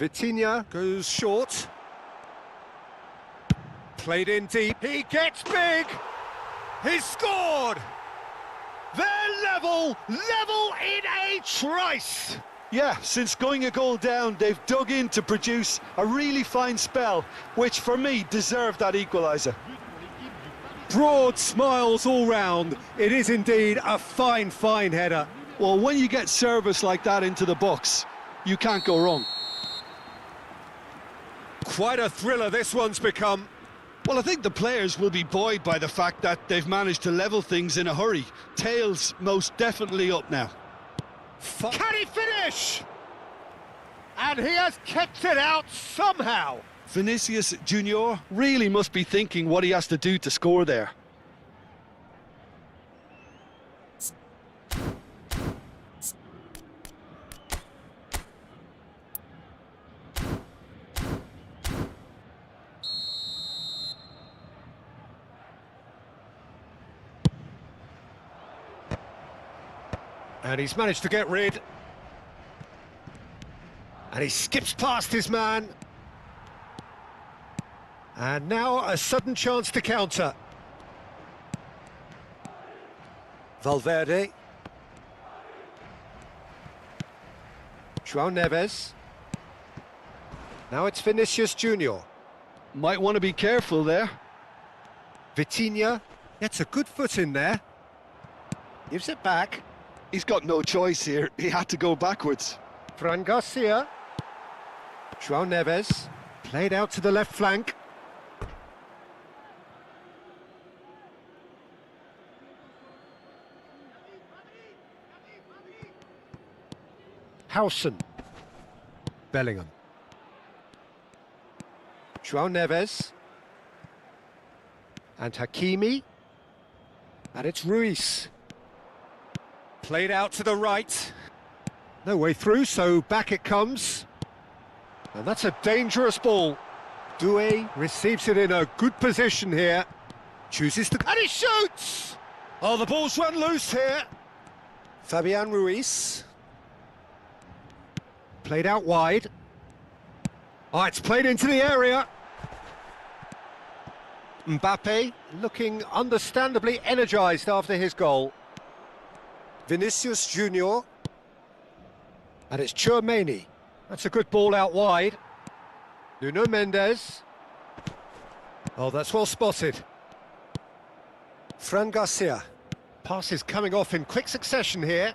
Vitinha goes short. Played in deep. He gets big. He's scored. They're level in a trice. Yeah, since going a goal down, they've dug in to produce a really fine spell, which for me deserved that equaliser. Broad smiles all round. It is indeed a fine header. Well, when you get service like that into the box, you can't go wrong. Quite a thriller this one's become. Well, I think the players will be buoyed by the fact that they've managed to level things in a hurry. Tails most definitely up now. Can he finish? And he has kept it out somehow. Vinicius Junior really must be thinking what he has to do to score there. And he's managed to get rid. And he skips past his man. And now a sudden chance to counter. Valverde. João Neves. Now it's Vinicius Junior. Might want to be careful there. Vitinha gets a good foot in there. Gives it back. He's got no choice here. He had to go backwards. Fran Garcia. João Neves. Played out to the left flank. Howson. Bellingham. João Neves. And Hakimi. And it's Ruiz. Played out to the right. No way through, so back it comes. And that's a dangerous ball. Doué receives it in a good position here. Chooses to... And he shoots! Oh, the ball's run loose here. Fabian Ruiz. Played out wide. Oh, it's played into the area. Mbappe looking understandably energised after his goal. Vinicius Junior. And it's Tchouaméni. That's a good ball out wide. Nuno Mendes. Oh, that's well spotted. Fran Garcia. Pass is coming off in quick succession here.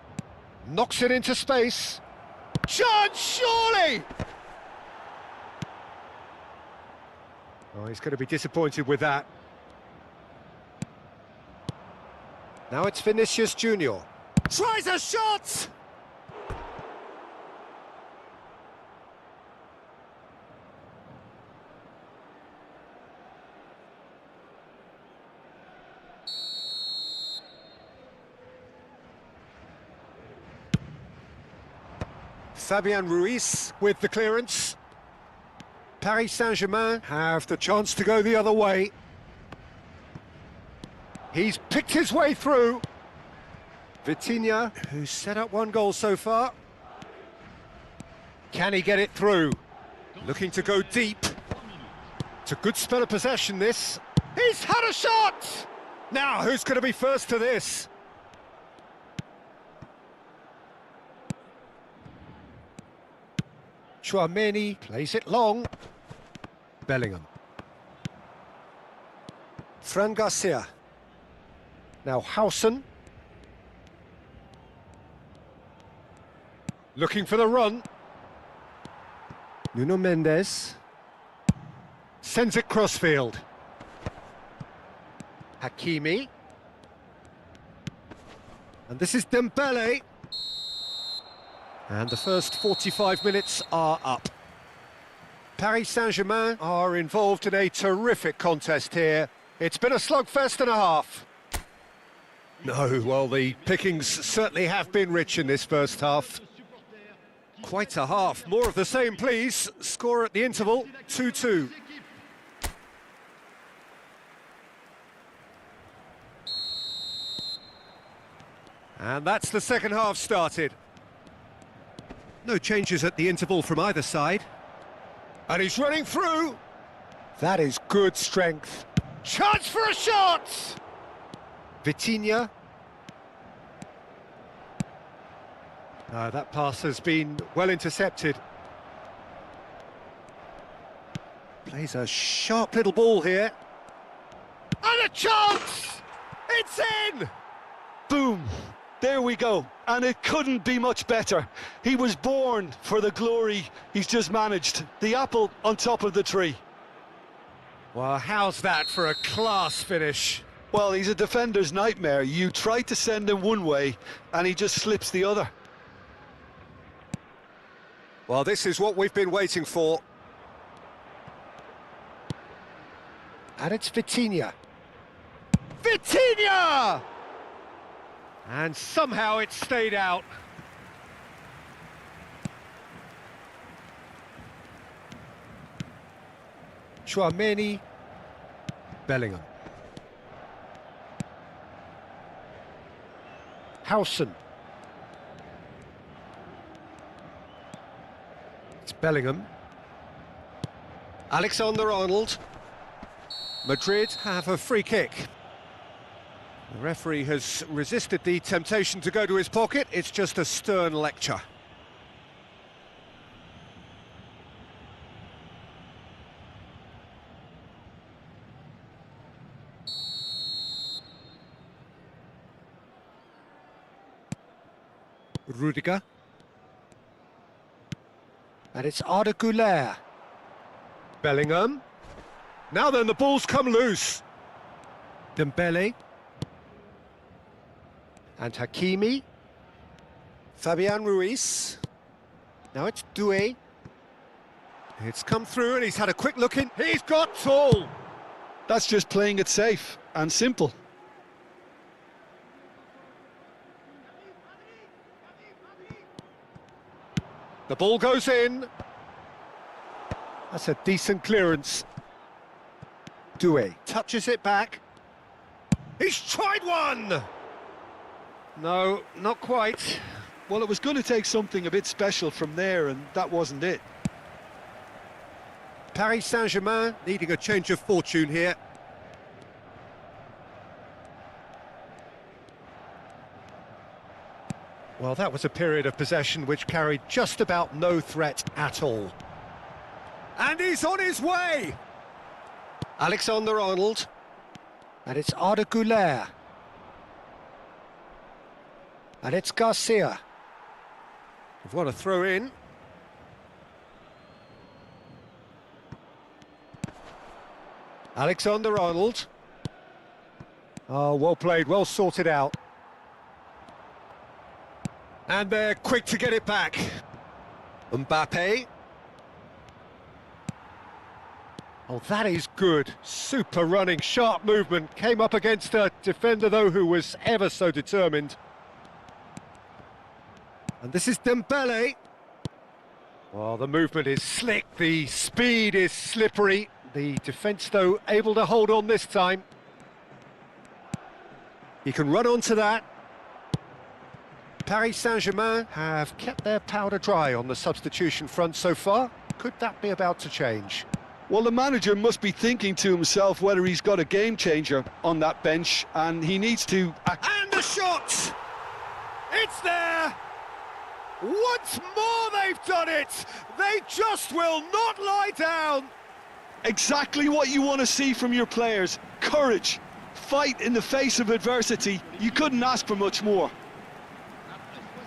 Knocks it into space. Chance, surely! Oh, he's going to be disappointed with that. Now it's Vinicius Junior. Tries a shot! Fabian Ruiz with the clearance. Paris Saint-Germain have the chance to go the other way. He's picked his way through. Vitinha, who's set up one goal so far. Can he get it through? Looking to go deep. It's a good spell of possession, this. He's had a shot! Now, who's going to be first to this? Tchouaméni plays it long. Bellingham. Fran Garcia. Now Howson. Looking for the run. Nuno Mendes. Sends it crossfield. Hakimi. And this is Dembele. And the first 45 minutes are up. Paris Saint-Germain are involved in a terrific contest here. It's been a slugfest and a half. No, well, the pickings certainly have been rich in this first half. Quite a half. More of the same, please. Score at the interval, 2-2. And that's the second half started. No changes at the interval from either side. And he's running through. That is good strength. Chance for a shot! Vitinha. That pass has been well intercepted. Plays a sharp little ball here. And a chance! It's in! Boom! There we go. And it couldn't be much better. He was born for the glory he's just managed. The apple on top of the tree. Well, how's that for a class finish? Well, he's a defender's nightmare. You try to send him one way, and he just slips the other. Well, this is what we've been waiting for. And it's Vitinha. Vitinha! And somehow it stayed out. Chouameni. Bellingham. Howson. It's Bellingham. Alexander-Arnold. Madrid have a free kick. The referee has resisted the temptation to go to his pocket. It's just a stern lecture. Rudiger. And it's Arda Güler. Bellingham. Now then, the ball's come loose. Dembele. And Hakimi. Fabian Ruiz. Now it's Doué. It's come through and he's had a quick look in. He's got tall. That's just playing it safe and simple. The ball goes in. That's a decent clearance. Doué touches it back. He's tried one! No, not quite. Well, it was going to take something a bit special from there, and that wasn't it. Paris Saint-Germain needing a change of fortune here. Well, that was a period of possession which carried just about no threat at all. And he's on his way! Alexander-Arnold. And it's Arda Güler. And it's Garcia. We've got a throw in. Alexander-Arnold. Oh, well played, well sorted out. And they're quick to get it back. Mbappe. Oh, that is good. Super running, sharp movement. Came up against a defender, though, who was ever so determined. And this is Dembele. Well, the movement is slick, the speed is slippery. The defence, though, able to hold on this time. He can run onto that. Paris Saint-Germain have kept their powder dry on the substitution front so far. Could that be about to change? Well, the manager must be thinking to himself whether he's got a game changer on that bench, and he needs to act. And the shot! It's there! Once more they've done it! They just will not lie down! Exactly what you want to see from your players. Courage, fight in the face of adversity. You couldn't ask for much more.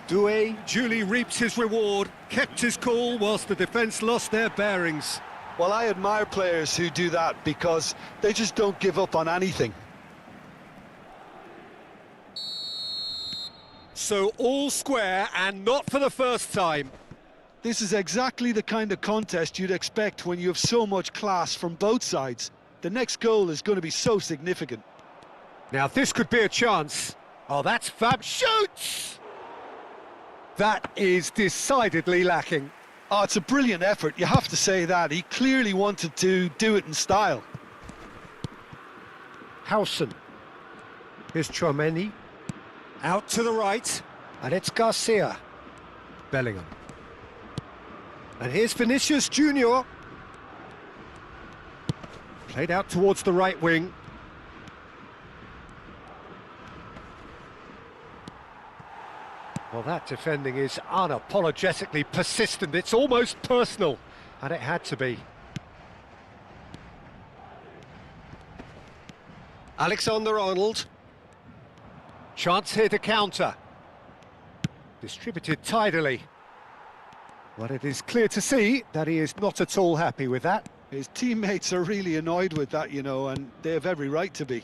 Doué duly reaps his reward, kept his cool whilst the defence lost their bearings. Well, I admire players who do that because they just don't give up on anything. So all square, and not for the first time. This is exactly the kind of contest you'd expect when you have so much class from both sides. The next goal is going to be so significant. Now this could be a chance. Oh, that's fab. Shoots! That is decidedly lacking. Oh, it's a brilliant effort, you have to say that. He clearly wanted to do it in style. Howson. Here's Chouameni. Out to the right. And it's Garcia. Bellingham. And here's Vinicius Junior. Played out towards the right wing. Well, that defending is unapologetically persistent. It's almost personal, and it had to be. Alexander-Arnold. Chance here to counter. Distributed tidily. Well, it is clear to see that he is not at all happy with that. His teammates are really annoyed with that, you know, and they have every right to be.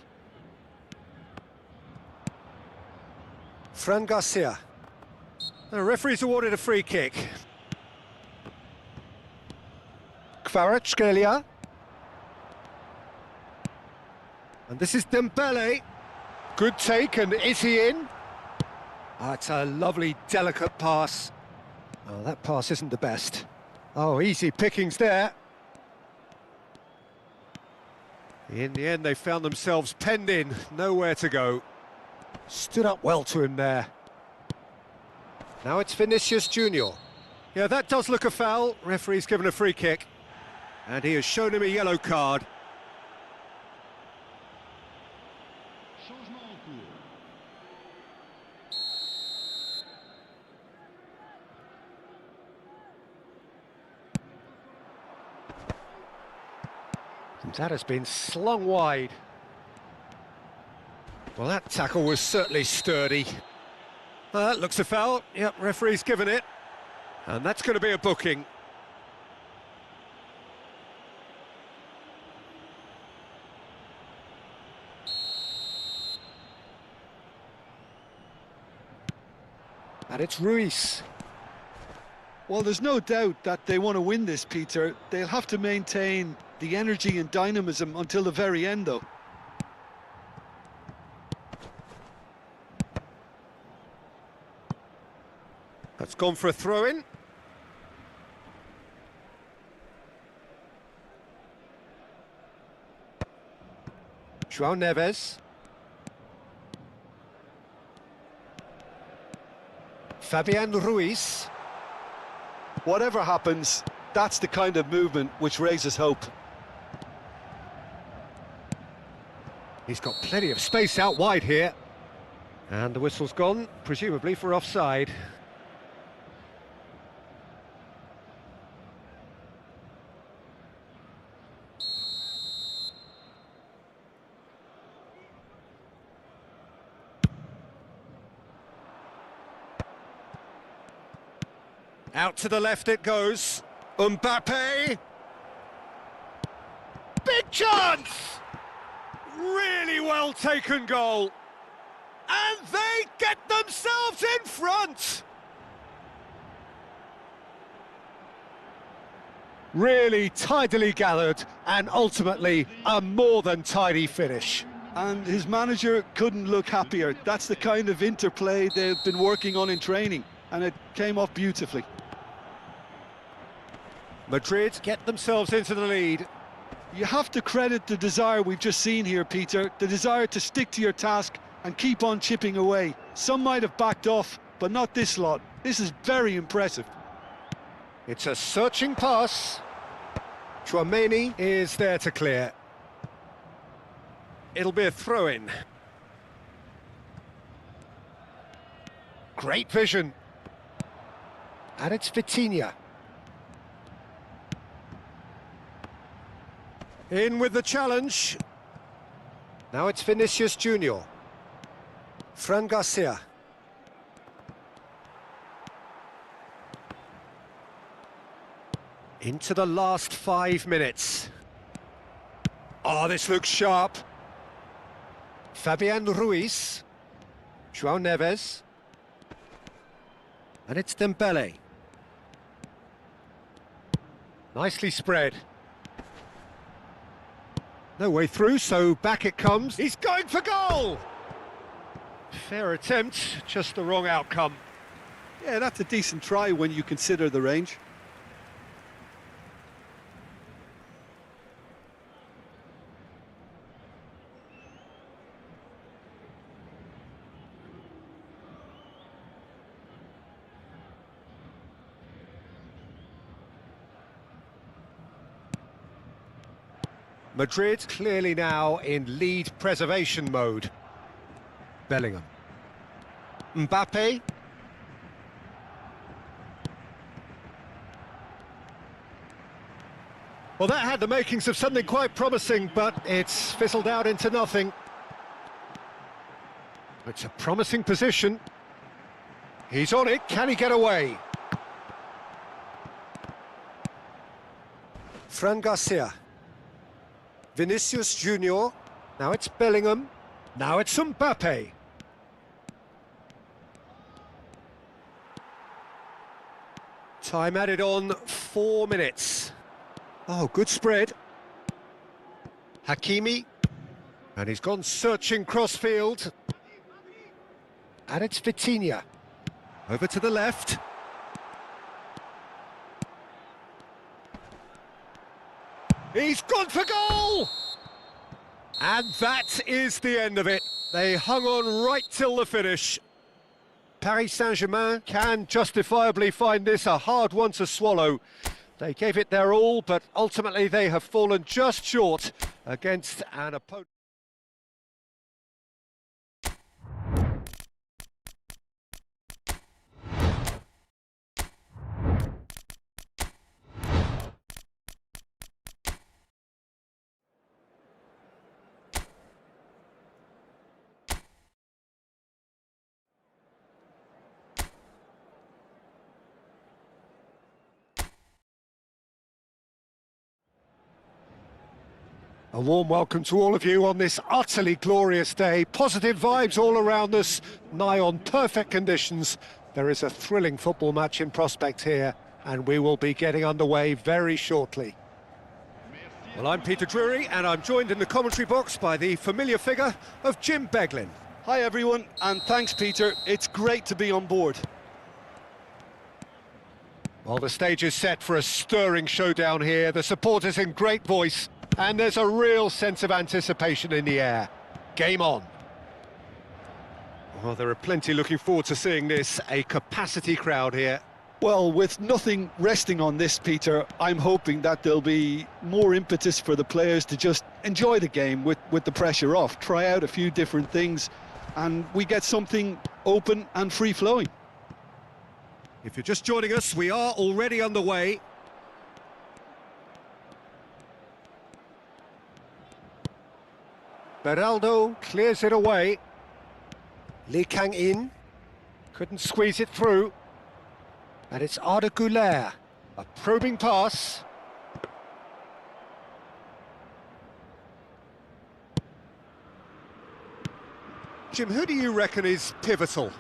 Fran Garcia. The referee's awarded a free kick. Kvaratskhelia. And this is Dembele. Good take, and is he in? Ah, it's a lovely, delicate pass. Oh, that pass isn't the best. Oh, easy pickings there. In the end, they found themselves penned in, nowhere to go. Stood up well to him there. Now it's Vinicius Junior. Yeah, that does look a foul. Referee's given a free kick. And he has shown him a yellow card. That has been slung wide. Well, that tackle was certainly sturdy. That looks a foul. Yep, referee's given it. And that's going to be a booking. And it's Ruiz. Well, there's no doubt that they want to win this, Peter. They'll have to maintain the energy and dynamism until the very end, though. That's gone for a throw-in. João Neves. Fabian Ruiz. Whatever happens, that's the kind of movement which raises hope. He's got plenty of space out wide here. And the whistle's gone, presumably for offside. Out to the left it goes. Mbappe. Big chance! Really well taken goal. And they get themselves in front! Really tidily gathered and ultimately a more than tidy finish. And his manager couldn't look happier. That's the kind of interplay they've been working on in training, and it came off beautifully. Madrid get themselves into the lead. You have to credit the desire we've just seen here, Peter, the desire to stick to your task and keep on chipping away. Some might have backed off, but not this lot. This is very impressive. It's a searching pass. Chouameni is there to clear. It'll be a throw-in. Great vision. And it's Vitinha. In with the challenge. Now it's Vinicius Junior. Fran Garcia. Into the last 5 minutes. Oh, this looks sharp. Fabian Ruiz. João Neves. And it's Dembele. Nicely spread. No way through, so back it comes. He's going for goal! Fair attempt, just the wrong outcome. Yeah, that's a decent try when you consider the range. Madrid clearly now in lead preservation mode. Bellingham. Mbappe. Well, that had the makings of something quite promising, but it's fizzled out into nothing. It's a promising position. He's on it, can he get away? Fran Garcia. Vinicius Junior. Now it's Bellingham. Now it's Mbappe. Time added on 4 minutes. Oh, good spread. Hakimi. And he's gone searching crossfield. And it's Vitinha. Over to the left. He's gone for goal! And that is the end of it. They hung on right till the finish. Paris Saint-Germain can justifiably find this a hard one to swallow. They gave it their all, but ultimately they have fallen just short against an opponent. A warm welcome to all of you on this utterly glorious day. Positive vibes all around us, nigh on perfect conditions. There is a thrilling football match in prospect here, and we will be getting underway very shortly. Well, I'm Peter Drury, and I'm joined in the commentary box by the familiar figure of Jim Beglin. Hi everyone, and thanks Peter, it's great to be on board. Well, the stage is set for a stirring showdown here. The supporters in great voice. And there's a real sense of anticipation in the air. Game on. Well, there are plenty looking forward to seeing this. A capacity crowd here. Well, with nothing resting on this, Peter, I'm hoping that there'll be more impetus for the players to just enjoy the game with the pressure off, try out a few different things, and we get something open and free-flowing. If you're just joining us, we are already underway. Ronaldo clears it away. Lee Kang-in couldn't squeeze it through. And it's Arda Güler. A probing pass. Jim, who do you reckon is pivotal?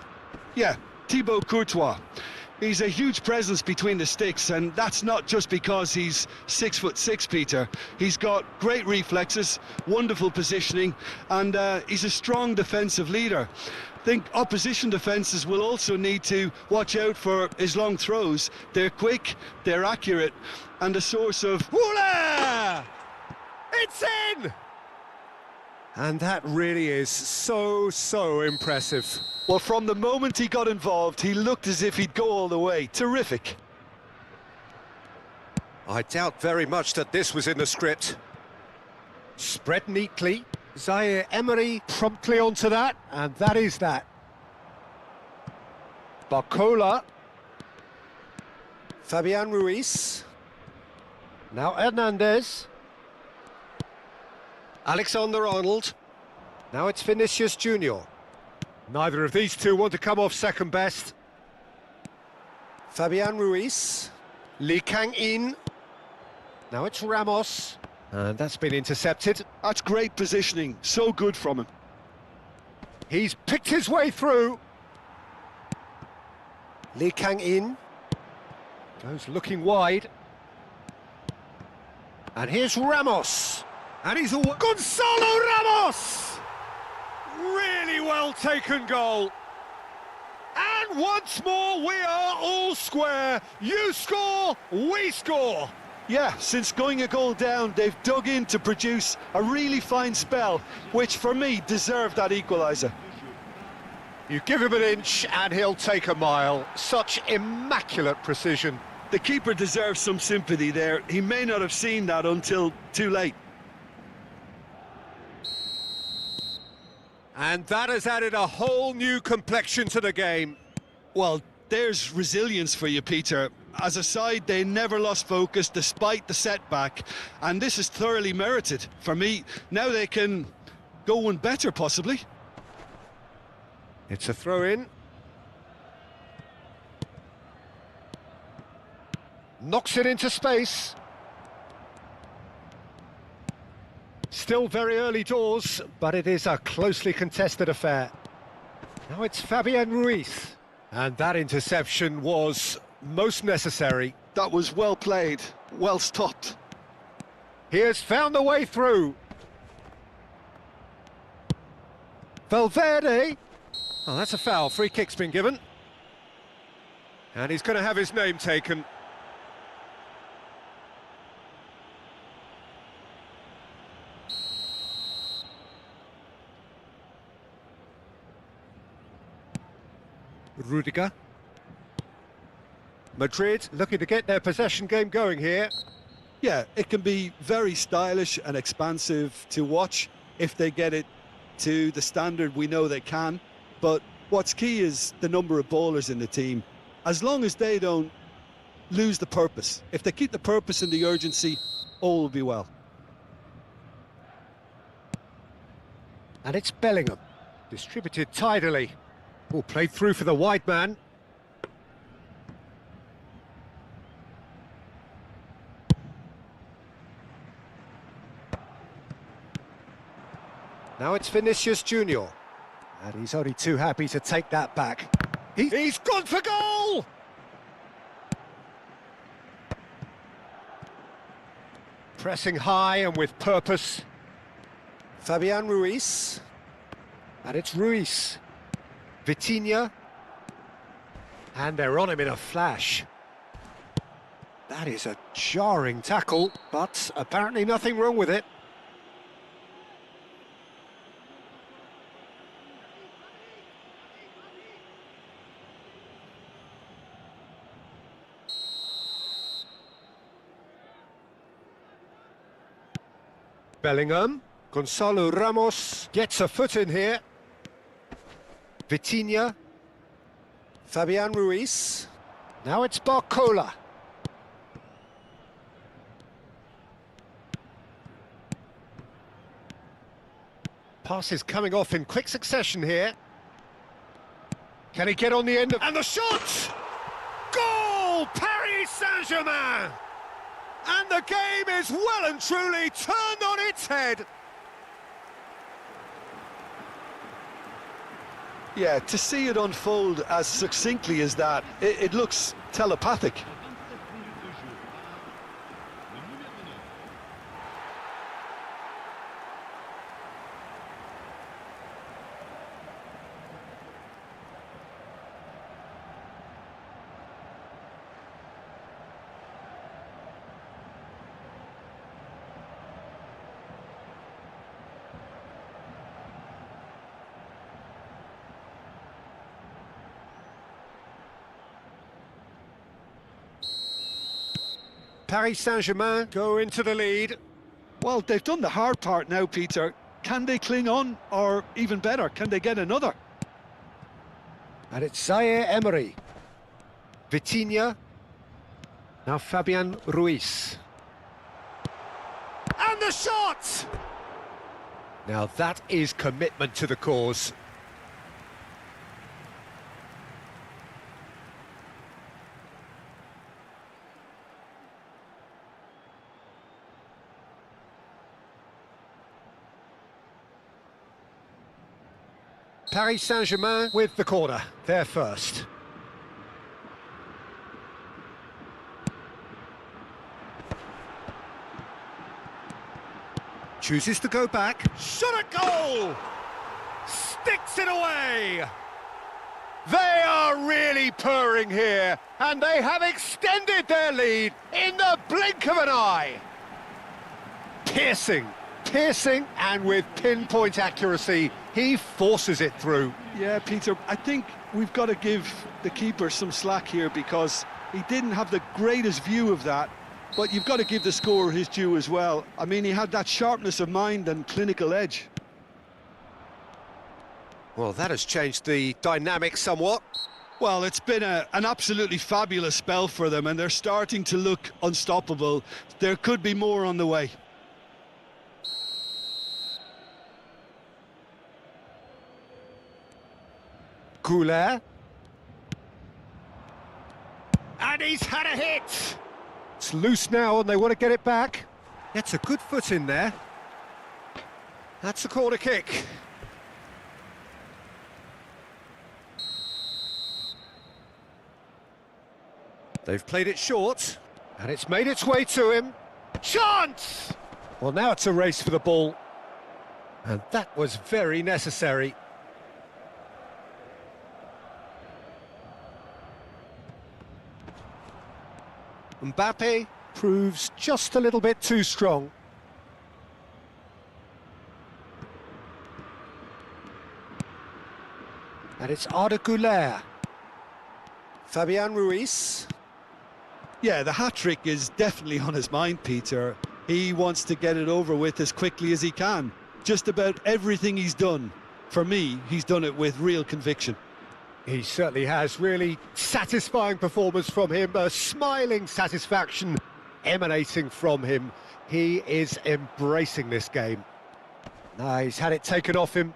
Yeah, Thibaut Courtois. He's a huge presence between the sticks, and that's not just because he's 6'6", Peter. He's got great reflexes, wonderful positioning, and he's a strong defensive leader. I think opposition defences will also need to watch out for his long throws. They're quick, they're accurate, and a source of... Voila! It's in! And that really is so impressive. Well, from the moment he got involved, he looked as if he'd go all the way. Terrific. I doubt very much that this was in the script. Spread neatly. Zaire Emery promptly onto that, and that is that. Barcola. Fabian Ruiz. Now Hernandez. Alexander-Arnold. Now it's Vinicius Junior. Neither of these two want to come off second best. Fabian Ruiz. Lee Kang-in. Now it's Ramos. And that's been intercepted. That's great positioning. So good from him. He's picked his way through. Lee Kang-in. Goes looking wide. And here's Ramos. And he's all... Gonzalo Ramos! Really well taken goal. And once more, we are all square. You score, we score. Yeah, since going a goal down, they've dug in to produce a really fine spell, which for me deserved that equaliser. You give him an inch and he'll take a mile. Such immaculate precision. The keeper deserves some sympathy there. He may not have seen that until too late. And that has added a whole new complexion to the game. Well, there's resilience for you, Peter. As a side, they never lost focus despite the setback, and this is thoroughly merited. For me, now they can go one better, possibly. It's a throw-in. Knocks it into space. Still very early doors, but it is a closely contested affair. Now it's Fabian Ruiz. And that interception was most necessary. That was well played, well stopped. He has found the way through. Valverde. Oh, that's a foul. Free kick's been given. And he's going to have his name taken. Rudiger. Madrid looking to get their possession game going here. Yeah, it can be very stylish and expansive to watch if they get it to the standard we know they can. But what's key is the number of ballers in the team. As long as they don't lose the purpose, if they keep the purpose and the urgency, all will be well. And it's Bellingham, distributed tidily. Oh, played through for the wide man. Now it's Vinicius Junior. And he's only too happy to take that back. He's gone for goal! Pressing high and with purpose. Fabian Ruiz. And it's Ruiz. Vitinha. And they're on him in a flash. That is a jarring tackle, but apparently nothing wrong with it. Bellingham. Gonzalo Ramos gets a foot in here. Vitinha. Fabian Ruiz. Now it's Barcola. Passes coming off in quick succession here. Can he get on the end of... And the shot! Goal! Paris Saint-Germain! And the game is well and truly turned on its head. Yeah, to see it unfold as succinctly as that, it looks telepathic. Paris Saint-Germain go into the lead. Well, they've done the hard part now, Peter. Can they cling on, or even better, can they get another? And it's Zaire Emery. Vitinha. Now Fabian Ruiz. And the shot! Now that is commitment to the cause. Paris Saint-Germain with the corner, they're first. Chooses to go back, shot at goal! Sticks it away! They are really purring here, and they have extended their lead in the blink of an eye. Piercing, and with pinpoint accuracy, he forces it through. Yeah, Peter, I think we've got to give the keeper some slack here because he didn't have the greatest view of that, but you've got to give the scorer his due as well. I mean, he had that sharpness of mind and clinical edge. Well, that has changed the dynamic somewhat. Well, it's been an absolutely fabulous spell for them, and they're starting to look unstoppable. There could be more on the way. Goulet. And he's had a hit! It's loose now and they want to get it back. Gets a good foot in there. That's a corner kick. They've played it short, and it's made its way to him. Chance! Well, now it's a race for the ball. And that was very necessary. Mbappe proves just a little bit too strong. And it's Arda Güler. Fabian Ruiz. Yeah, the hat-trick is definitely on his mind, Peter. He wants to get it over with as quickly as he can. Just about everything he's done, for me, he's done it with real conviction. He certainly has. Really satisfying performance from him. A smiling satisfaction emanating from him. He is embracing this game. Now he's had it taken off him.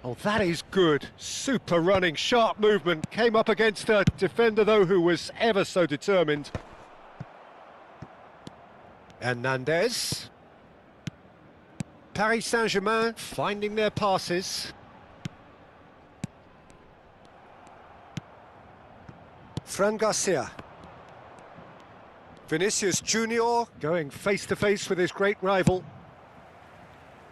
Oh, that is good. Super running, sharp movement. Came up against a defender, though, who was ever so determined. Hernandez. Paris Saint-Germain finding their passes. Fran Garcia. Vinicius Junior going face-to-face with his great rival.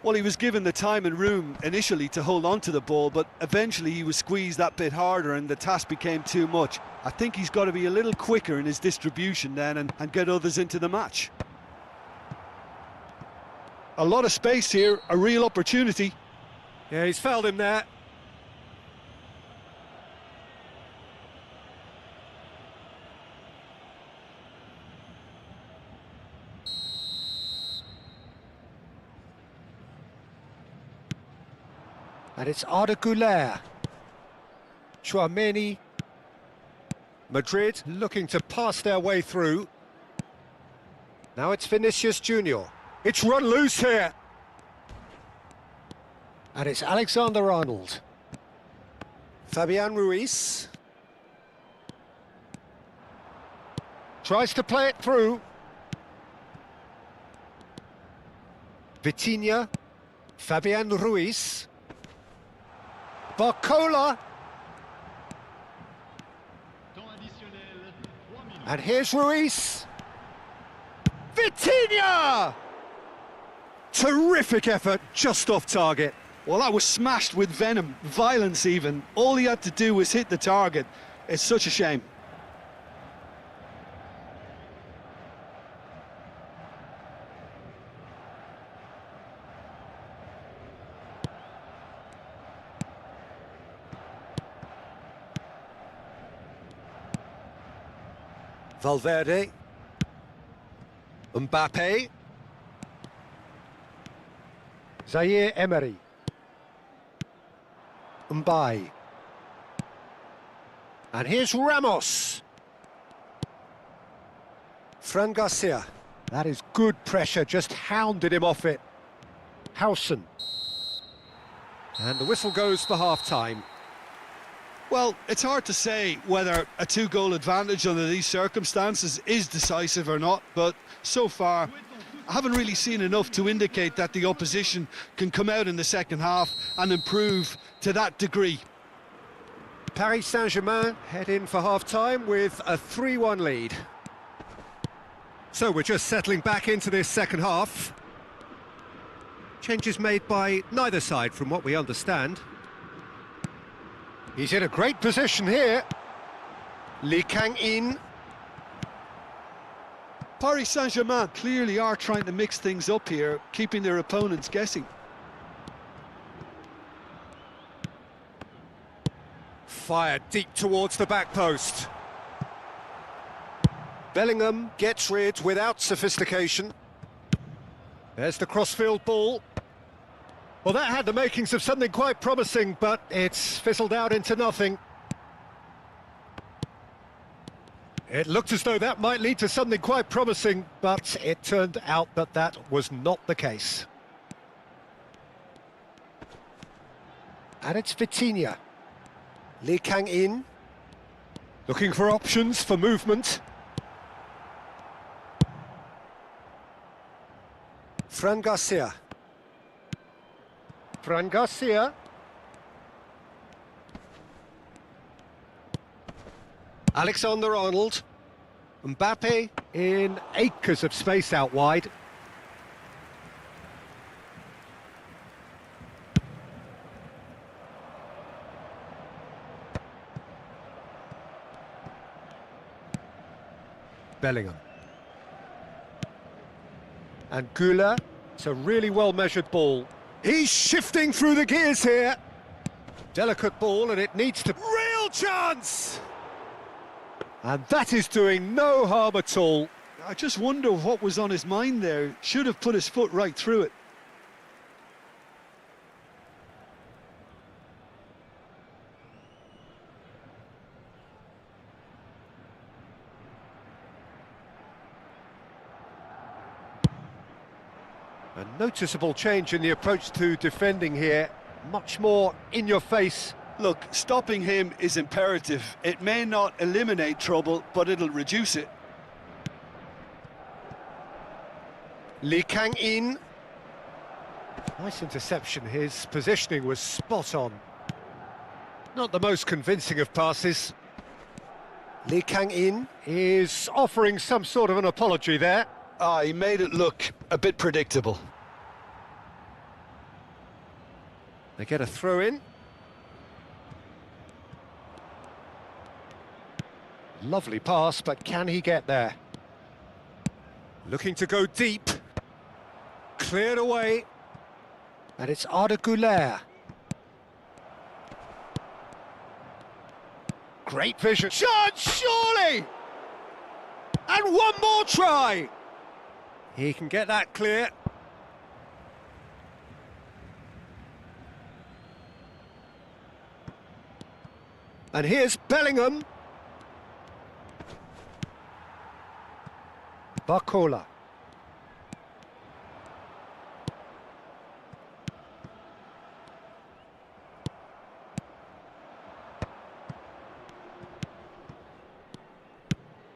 Well, he was given the time and room initially to hold on to the ball, but eventually he was squeezed that bit harder and the task became too much. I think he's got to be a little quicker in his distribution then and get others into the match. A lot of space here, a real opportunity. Yeah, he's fouled him there. And it's Arda Güler. Chouameni. Madrid looking to pass their way through. Now it's Vinicius Junior. It's run loose here. And it's Alexander-Arnold. Fabian Ruiz. Tries to play it through. Vitinha. Fabian Ruiz. Barcola. And here's Ruiz. Vitinha! Terrific effort, just off target. Well, that was smashed with venom, violence even. All he had to do was hit the target. It's such a shame. Valverde. Mbappe. Zaire Emery. Mbaye. And here's Ramos. Fran Garcia. That is good pressure, just hounded him off it. Howson. And the whistle goes for half-time. Well, it's hard to say whether a two-goal advantage under these circumstances is decisive or not, but so far I haven't really seen enough to indicate that the opposition can come out in the second half and improve to that degree. Paris Saint-Germain head in for half-time with a 3-1 lead. So we're just settling back into this second half. Changes made by neither side from what we understand. He's in a great position here. Lee Kang-in. Paris Saint-Germain clearly are trying to mix things up here, keeping their opponents guessing. Fired deep towards the back post. Bellingham gets rid without sophistication. There's the crossfield ball. Well, that had the makings of something quite promising, but it's fizzled out into nothing. It looked as though that might lead to something quite promising, but it turned out that that was not the case. And it's Vitinha. Lee Kang-in. Looking for options for movement. Fran Garcia. Fran Garcia. Alexander-Arnold. Mbappe in acres of space out wide. Bellingham. And Güler. It's a really well-measured ball. He's shifting through the gears here. Delicate ball, and it needs to... Real chance! And that is doing no harm at all. I just wonder what was on his mind there. Should have put his foot right through it. A noticeable change in the approach to defending here. Much more in your face. Look, stopping him is imperative. It may not eliminate trouble, but it'll reduce it. Lee Kang-in. Nice interception. His positioning was spot on. Not the most convincing of passes. Lee Kang-in is offering some sort of an apology there. He made it look a bit predictable. They get a throw in. Lovely pass, but can he get there? Looking to go deep. Cleared away. And it's Arda Güler. Great vision. Chance, surely! And one more try! He can get that clear. And here's Bellingham. Barcola.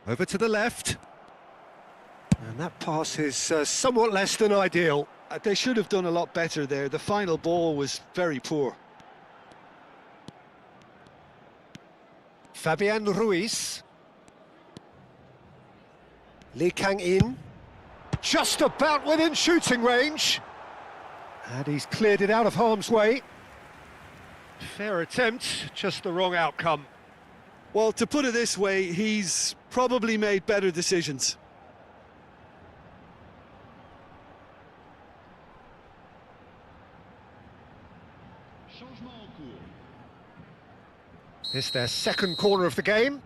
Over to the left. And that pass is somewhat less than ideal. They should have done a lot better there. The final ball was very poor. Fabian Ruiz. Lee Kang-in. Just about within shooting range. And he's cleared it out of harm's way. Fair attempt, just the wrong outcome. Well, to put it this way, he's probably made better decisions. It's their second corner of the game.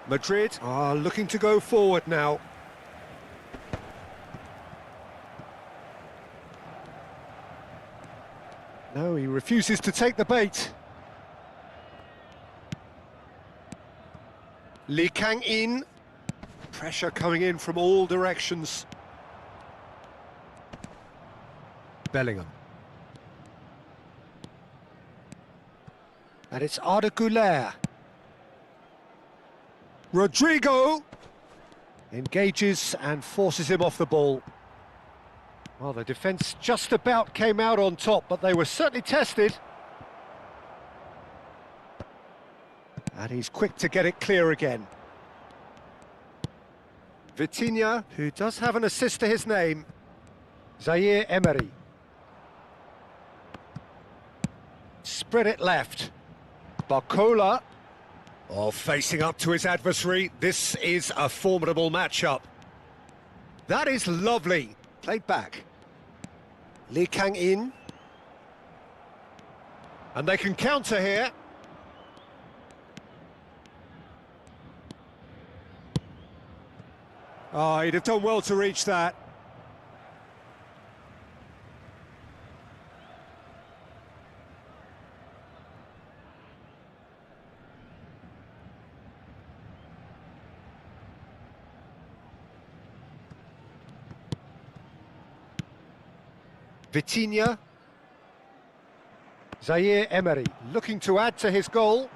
Madrid are looking to go forward now. No, he refuses to take the bait. Lee Kang-in. Pressure coming in from all directions. Bellingham. And it's Arda Güler. Rodrigo engages and forces him off the ball. Well, the defence just about came out on top, but they were certainly tested. And he's quick to get it clear again. Vitinha, who does have an assist to his name. Zaire Emery. Spread it left. Barcola. Oh, facing up to his adversary. This is a formidable matchup. That is lovely. Played back. Lee Kang-in. And they can counter here. Oh, he'd have done well to reach that. Vitinha. Zaire Emery looking to add to his goal.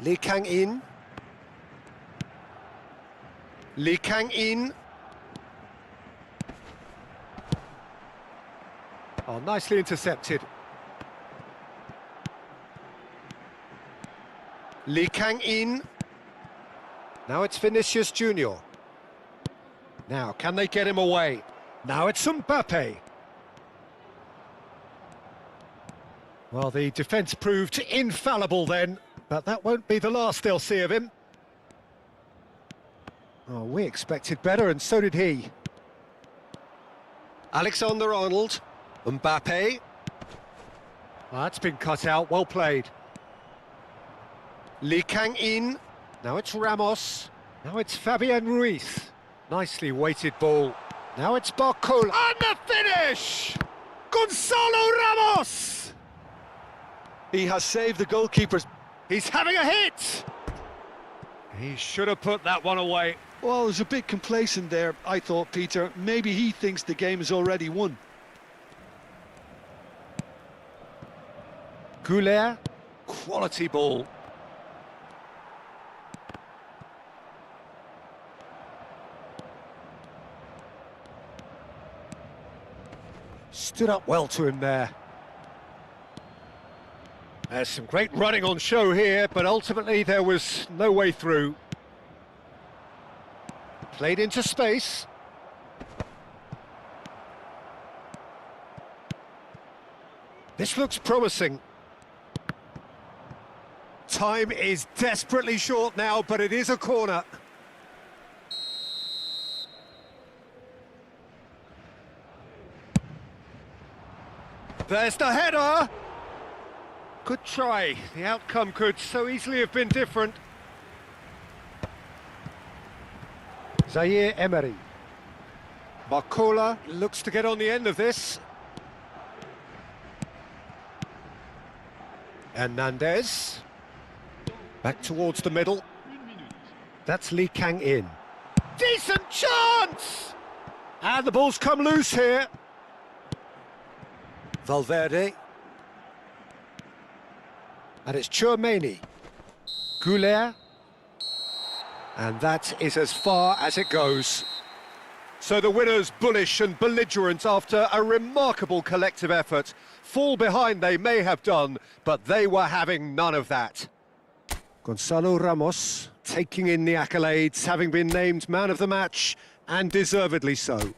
Lee Kang-in. Lee Kang-in. Oh, nicely intercepted. Lee Kang-in. Now it's Vinicius Junior. Now, can they get him away? Now it's Mbappe. Well, the defence proved infallible then, but that won't be the last they'll see of him. Oh, we expected better, and so did he. Alexander-Arnold. Mbappe. Well, that's been cut out, well played. Lee Kang-in. Now it's Ramos. Now it's Fabian Ruiz. Nicely weighted ball. Now it's Barcola. And the finish! Gonzalo Ramos! He has saved the goalkeeper's... He's having a hit! He should have put that one away. Well, it was a bit complacent there, I thought, Peter. Maybe he thinks the game is already won. Goulet. Quality ball. Stood up well to him there. There's some great running on show here, but ultimately there was no way through. Played into space. This looks promising. Time is desperately short now, but it is a corner. There's the header! Good try. The outcome could so easily have been different. Zaire Emery. Barcola looks to get on the end of this. Hernandez. Back towards the middle. That's Lee Kang-in. Decent chance! And the ball's come loose here. Valverde. And it's Chouameni. Goulet. And that is as far as it goes. So the winners, bullish and belligerent after a remarkable collective effort. Fall behind they may have done, but they were having none of that. Gonzalo Ramos taking in the accolades, having been named man of the match, and deservedly so.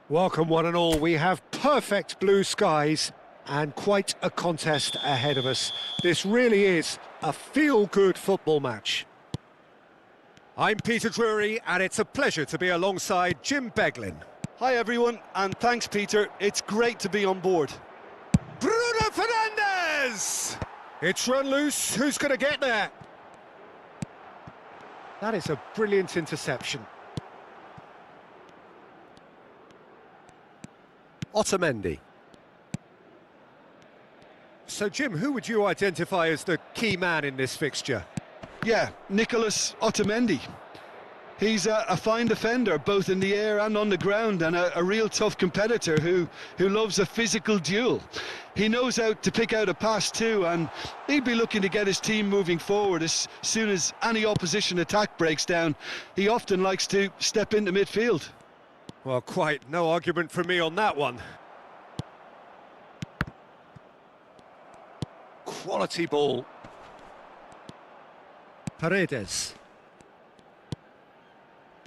Welcome one and all, we have perfect blue skies and quite a contest ahead of us. This really is a feel-good football match. I'm Peter Drury and it's a pleasure to be alongside Jim Beglin. Hi everyone, and thanks Peter, it's great to be on board. Bruno Fernandes! It's run loose, who's going to get there? That is a brilliant interception. Otamendi. So, Jim, who would you identify as the key man in this fixture? Yeah, Nicolas Otamendi. He's a fine defender, both in the air and on the ground, and a real tough competitor who loves a physical duel. He knows how to pick out a pass too, and he'd be looking to get his team moving forward as soon as any opposition attack breaks down. He often likes to step into midfield. Well, quite no argument from me on that one. Quality ball. Paredes.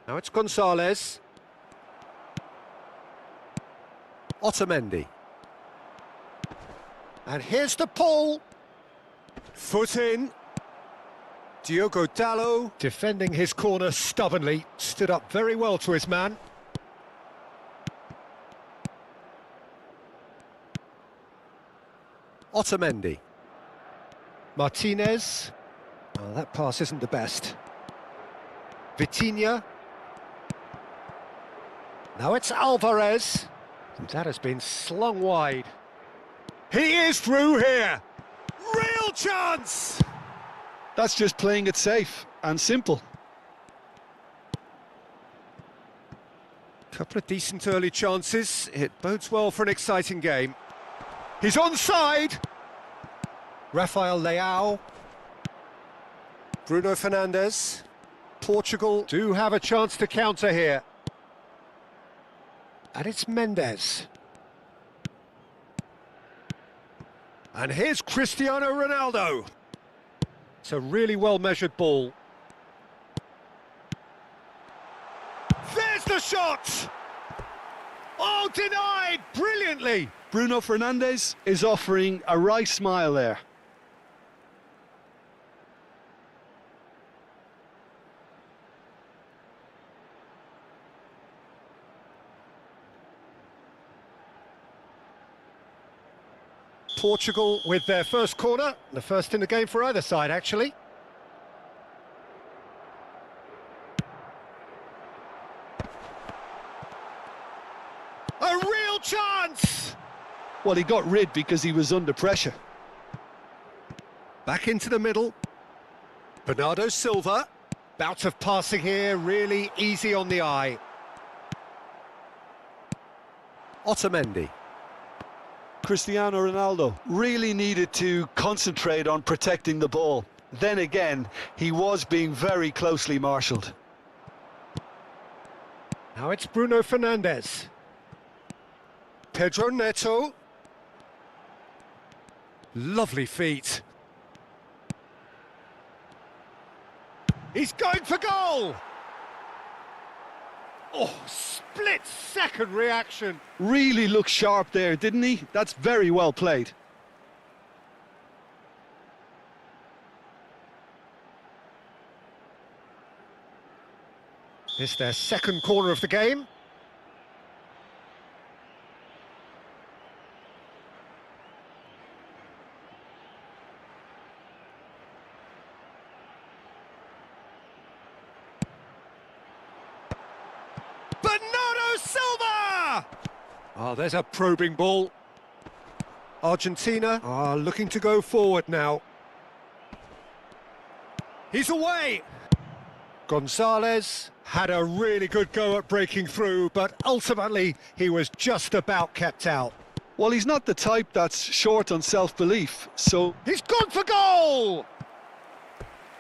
Now it's Gonzalez. Otamendi. And here's the pull. Foot in. Diogo Dalot, defending his corner stubbornly, stood up very well to his man. Otamendi. Martinez. Oh, that pass isn't the best. Vitinha. Now it's Alvarez. And that has been slung wide. He is through here. Real chance! That's just playing it safe and simple. Couple of decent early chances. It bodes well for an exciting game. He's onside. Rafael Leao. Bruno Fernandes. Portugal do have a chance to counter here. And it's Mendes. And here's Cristiano Ronaldo. It's a really well-measured ball. There's the shot! Oh, denied brilliantly! Bruno Fernandes is offering a wry smile there. Portugal with their first corner, the first in the game for either side, actually. A real chance! Well, he got rid because he was under pressure. Back into the middle. Bernardo Silva. Bout of passing here, really easy on the eye. Otamendi. Cristiano Ronaldo really needed to concentrate on protecting the ball. Then again, he was being very closely marshalled. Now it's Bruno Fernandes. Pedro Neto. Lovely feet. He's going for goal! Oh, split-second reaction. Really looked sharp there, didn't he? That's very well played. It's their second corner of the game. Bernardo Silva! Oh, there's a probing ball. Argentina are looking to go forward now. He's away! Gonzalez had a really good go at breaking through, but ultimately he was just about kept out. Well, he's not the type that's short on self-belief, so... He's gone for goal!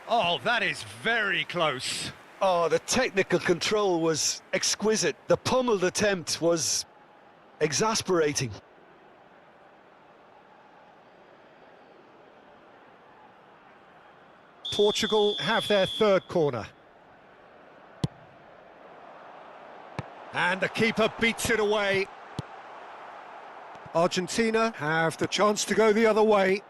Oh, that is very close. Oh, the technical control was exquisite. The pummeled attempt was exasperating. Portugal have their third corner. And the keeper beats it away. Argentina have the chance to go the other way.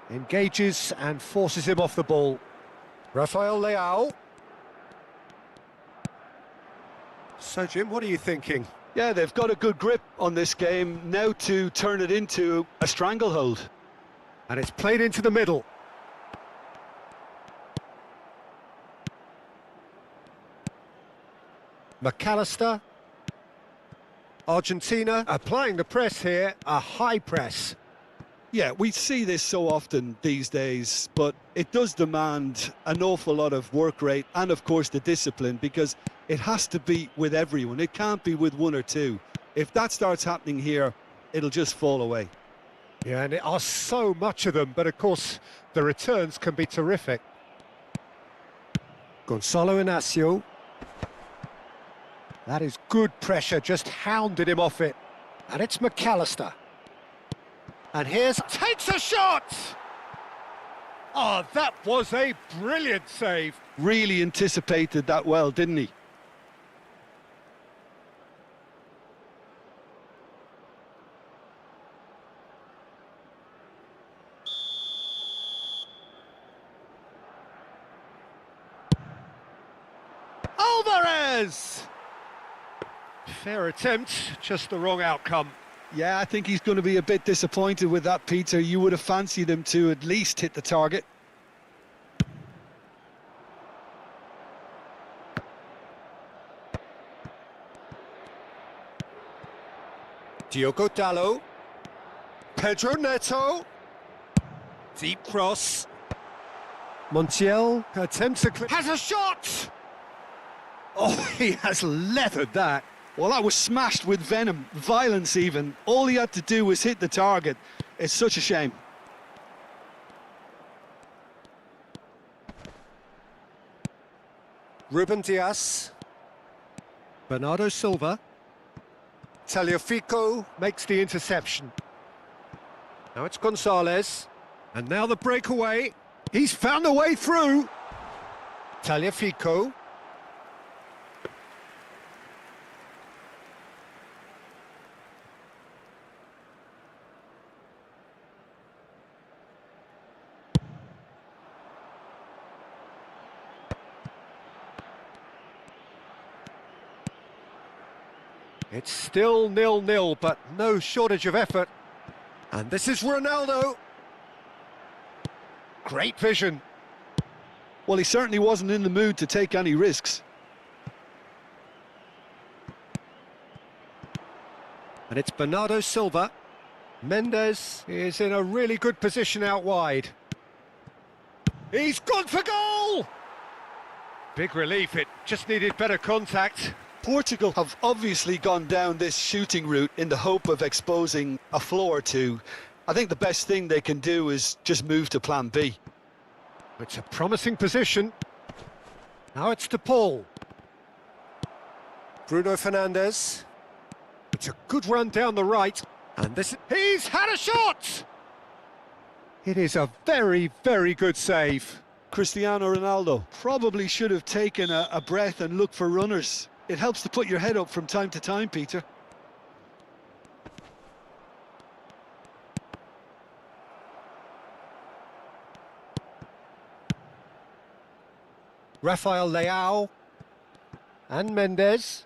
Engages and forces him off the ball. Rafael Leao. So, Jim, what are you thinking? Yeah, they've got a good grip on this game, now to turn it into a stranglehold. And it's played into the middle. McAllister. Argentina applying the press here, a high press. Yeah, we see this so often these days, but It does demand an awful lot of work rate and, of course, the discipline, because it has to be with everyone. It can't be with one or two. If that starts happening here, it'll just fall away. Yeah, and it are so much of them, but of course the returns can be terrific. Gonzalo Inacio. That is good pressure, just hounded him off it. And it's McAllister. And here's... takes a shot! Oh, that was a brilliant save. Really anticipated that well, didn't he? Alvarez! Fair attempt, just the wrong outcome. Yeah, I think he's going to be a bit disappointed with that, Peter. You would have fancied him to at least hit the target. Diogo Dallo. Pedro Neto. Deep cross. Montiel attempts a clip. Has a shot! Oh, he has leathered that. Well, that was smashed with venom, violence even. All he had to do was hit the target. It's such a shame. Ruben Diaz. Bernardo Silva. Tagliafico makes the interception. Now it's Gonzalez. And now the breakaway. He's found a way through. Tagliafico. It's still 0-0, but no shortage of effort. And this is Ronaldo. Great vision. Well, he certainly wasn't in the mood to take any risks. And it's Bernardo Silva. Mendes is in a really good position out wide. He's gone for goal! Big relief, it just needed better contact. Portugal have obviously gone down this shooting route in the hope of exposing a flaw or two. I think the best thing they can do is just move to plan B. It's a promising position. Now it's to Paul. Bruno Fernandes. It's a good run down the right. And this... he's had a shot! It is a very, very good save. Cristiano Ronaldo probably should have taken a breath and looked for runners. It helps to put your head up from time to time, Peter. Rafael Leao. And Mendes.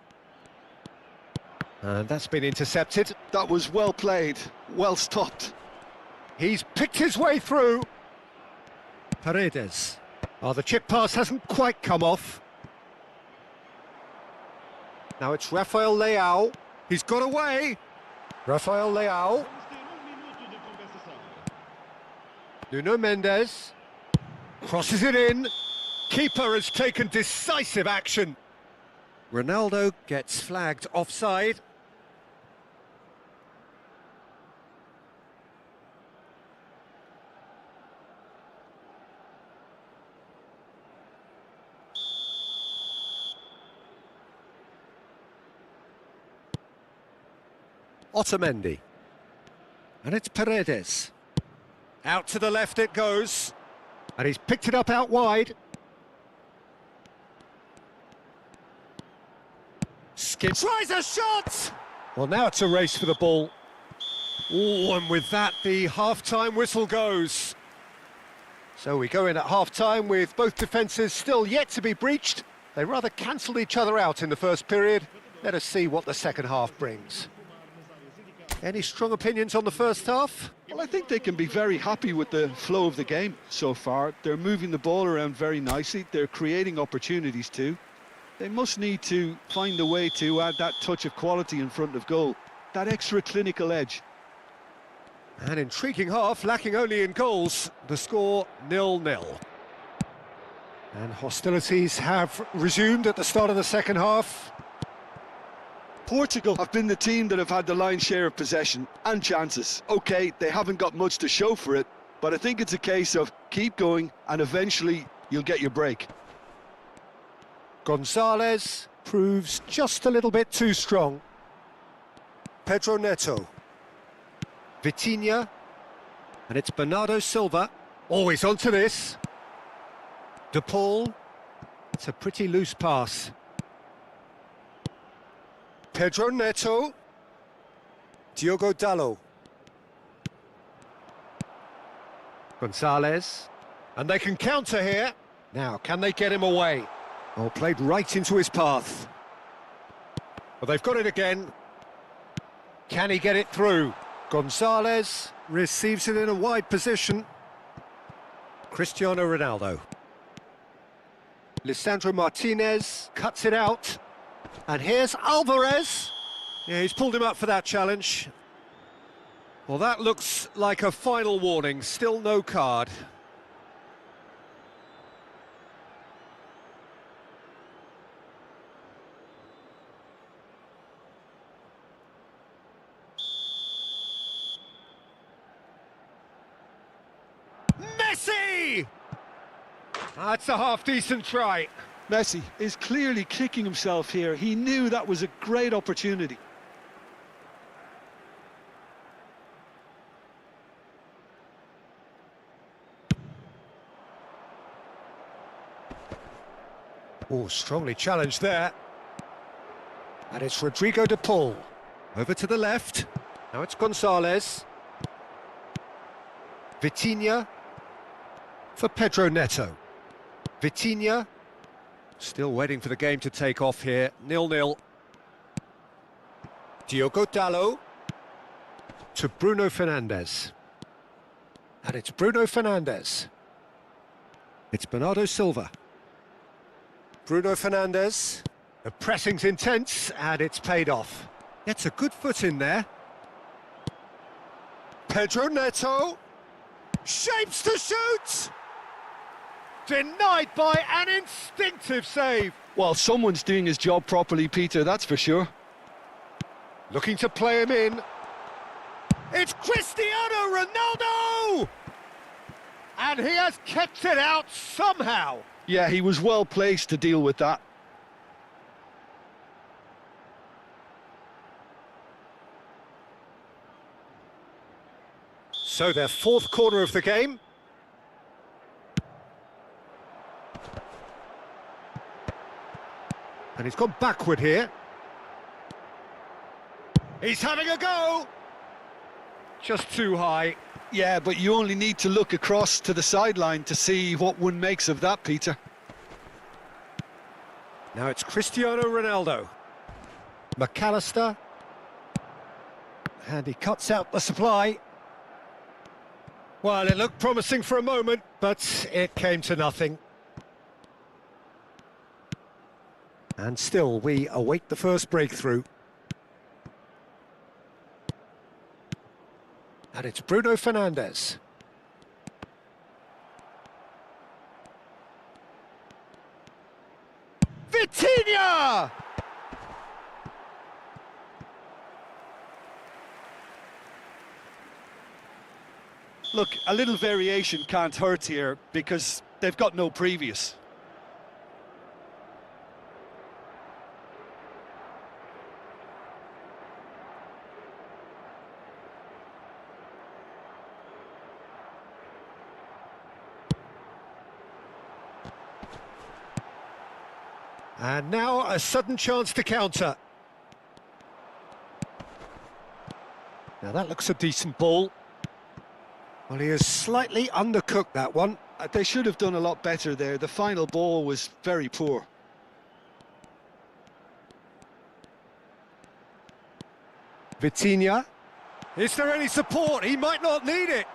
And that's been intercepted. That was well played, well stopped. He's picked his way through. Paredes. Oh, the chip pass hasn't quite come off. Now it's Rafael Leao. He's got away. Rafael Leao. Nuno Mendes. Crosses it in. Keeper has taken decisive action. Ronaldo gets flagged offside. Otamendi. And it's Paredes. Out to the left it goes. And he's picked it up out wide. Skips. Tries a shot! Well, now it's a race for the ball. Oh, and with that, the half-time whistle goes. So we go in at half-time with both defences still yet to be breached. They rather cancelled each other out in the first period. Let us see what the second half brings. Any strong opinions on the first half? Well, I think they can be very happy with the flow of the game so far. They're moving the ball around very nicely. They're creating opportunities too. They must need to find a way to add that touch of quality in front of goal. That extra clinical edge. An intriguing half, lacking only in goals. The score 0-0. And hostilities have resumed at the start of the second half. Portugal have been the team that have had the lion's share of possession and chances. OK, they haven't got much to show for it, but I think it's a case of keep going and eventually you'll get your break. Gonzalez proves just a little bit too strong. Pedro Neto. Vitinha. And it's Bernardo Silva. Always onto this. De Paul. It's a pretty loose pass. Pedro Neto. Diogo Dalot. Gonzalez. And they can counter here. Now, can they get him away? Oh, played right into his path. Well, they've got it again. Can he get it through? Gonzalez receives it in a wide position. Cristiano Ronaldo. Lisandro Martinez cuts it out. And here's Alvarez. Yeah, he's pulled him up for that challenge. Well, that looks like a final warning. Still no card. Messi! That's a half-decent try. Messi is clearly kicking himself here. He knew that was a great opportunity. Oh, strongly challenged there. And it's Rodrigo de Paul. Over to the left. Now it's Gonzalez. Vitinha. For Pedro Neto. Vitinha. Still waiting for the game to take off here. 0-0. Diogo Dalot. To Bruno Fernandes. And it's Bruno Fernandes. It's Bernardo Silva. Bruno Fernandes. The pressing's intense, and it's paid off. Gets a good foot in there. Pedro Neto. Shapes to shoot! Denied by an instinctive save. Well, someone's doing his job properly, Peter, that's for sure. Looking to play him in. It's Cristiano Ronaldo! And he has kept it out somehow. Yeah, he was well placed to deal with that. So their fourth corner of the game. And he's gone backward here. He's having a go! Just too high. Yeah, but you only need to look across to the sideline to see what one makes of that, Peter. Now it's Cristiano Ronaldo. McAllister. And he cuts out the supply. Well, it looked promising for a moment, but it came to nothing. And still, we await the first breakthrough. And it's Bruno Fernandes. Vitinha! Look, a little variation can't hurt here because they've got no previous. And now a sudden chance to counter. Now that looks a decent ball. Well, he has slightly undercooked that one. They should have done a lot better there. The final ball was very poor. Vitinha. Is there any support? He might not need it.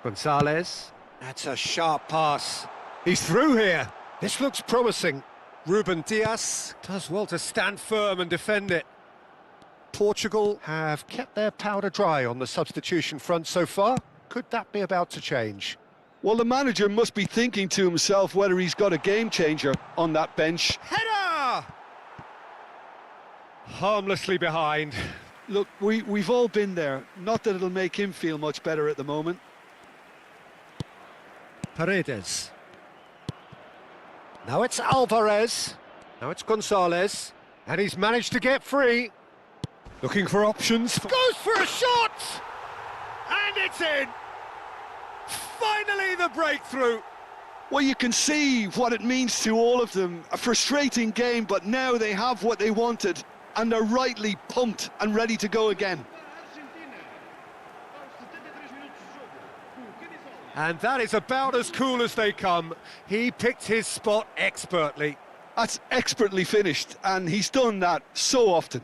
Gonzalez. That's a sharp pass. He's through here. This looks promising. Ruben Dias does well to stand firm and defend it. Portugal have kept their powder dry on the substitution front so far. Could that be about to change? Well, the manager must be thinking to himself whether he's got a game changer on that bench. Header! Harmlessly behind. Look, we've all been there. Not that it'll make him feel much better at the moment. Paredes. Now it's Alvarez. Now it's Gonzalez. And he's managed to get free. Looking for options. Goes for a shot! And it's in! Finally the breakthrough! Well, you can see what it means to all of them. A frustrating game, but now they have what they wanted. And they're rightly pumped and ready to go again. And that is about as cool as they come. He picked his spot expertly. That's expertly finished, and he's done that so often.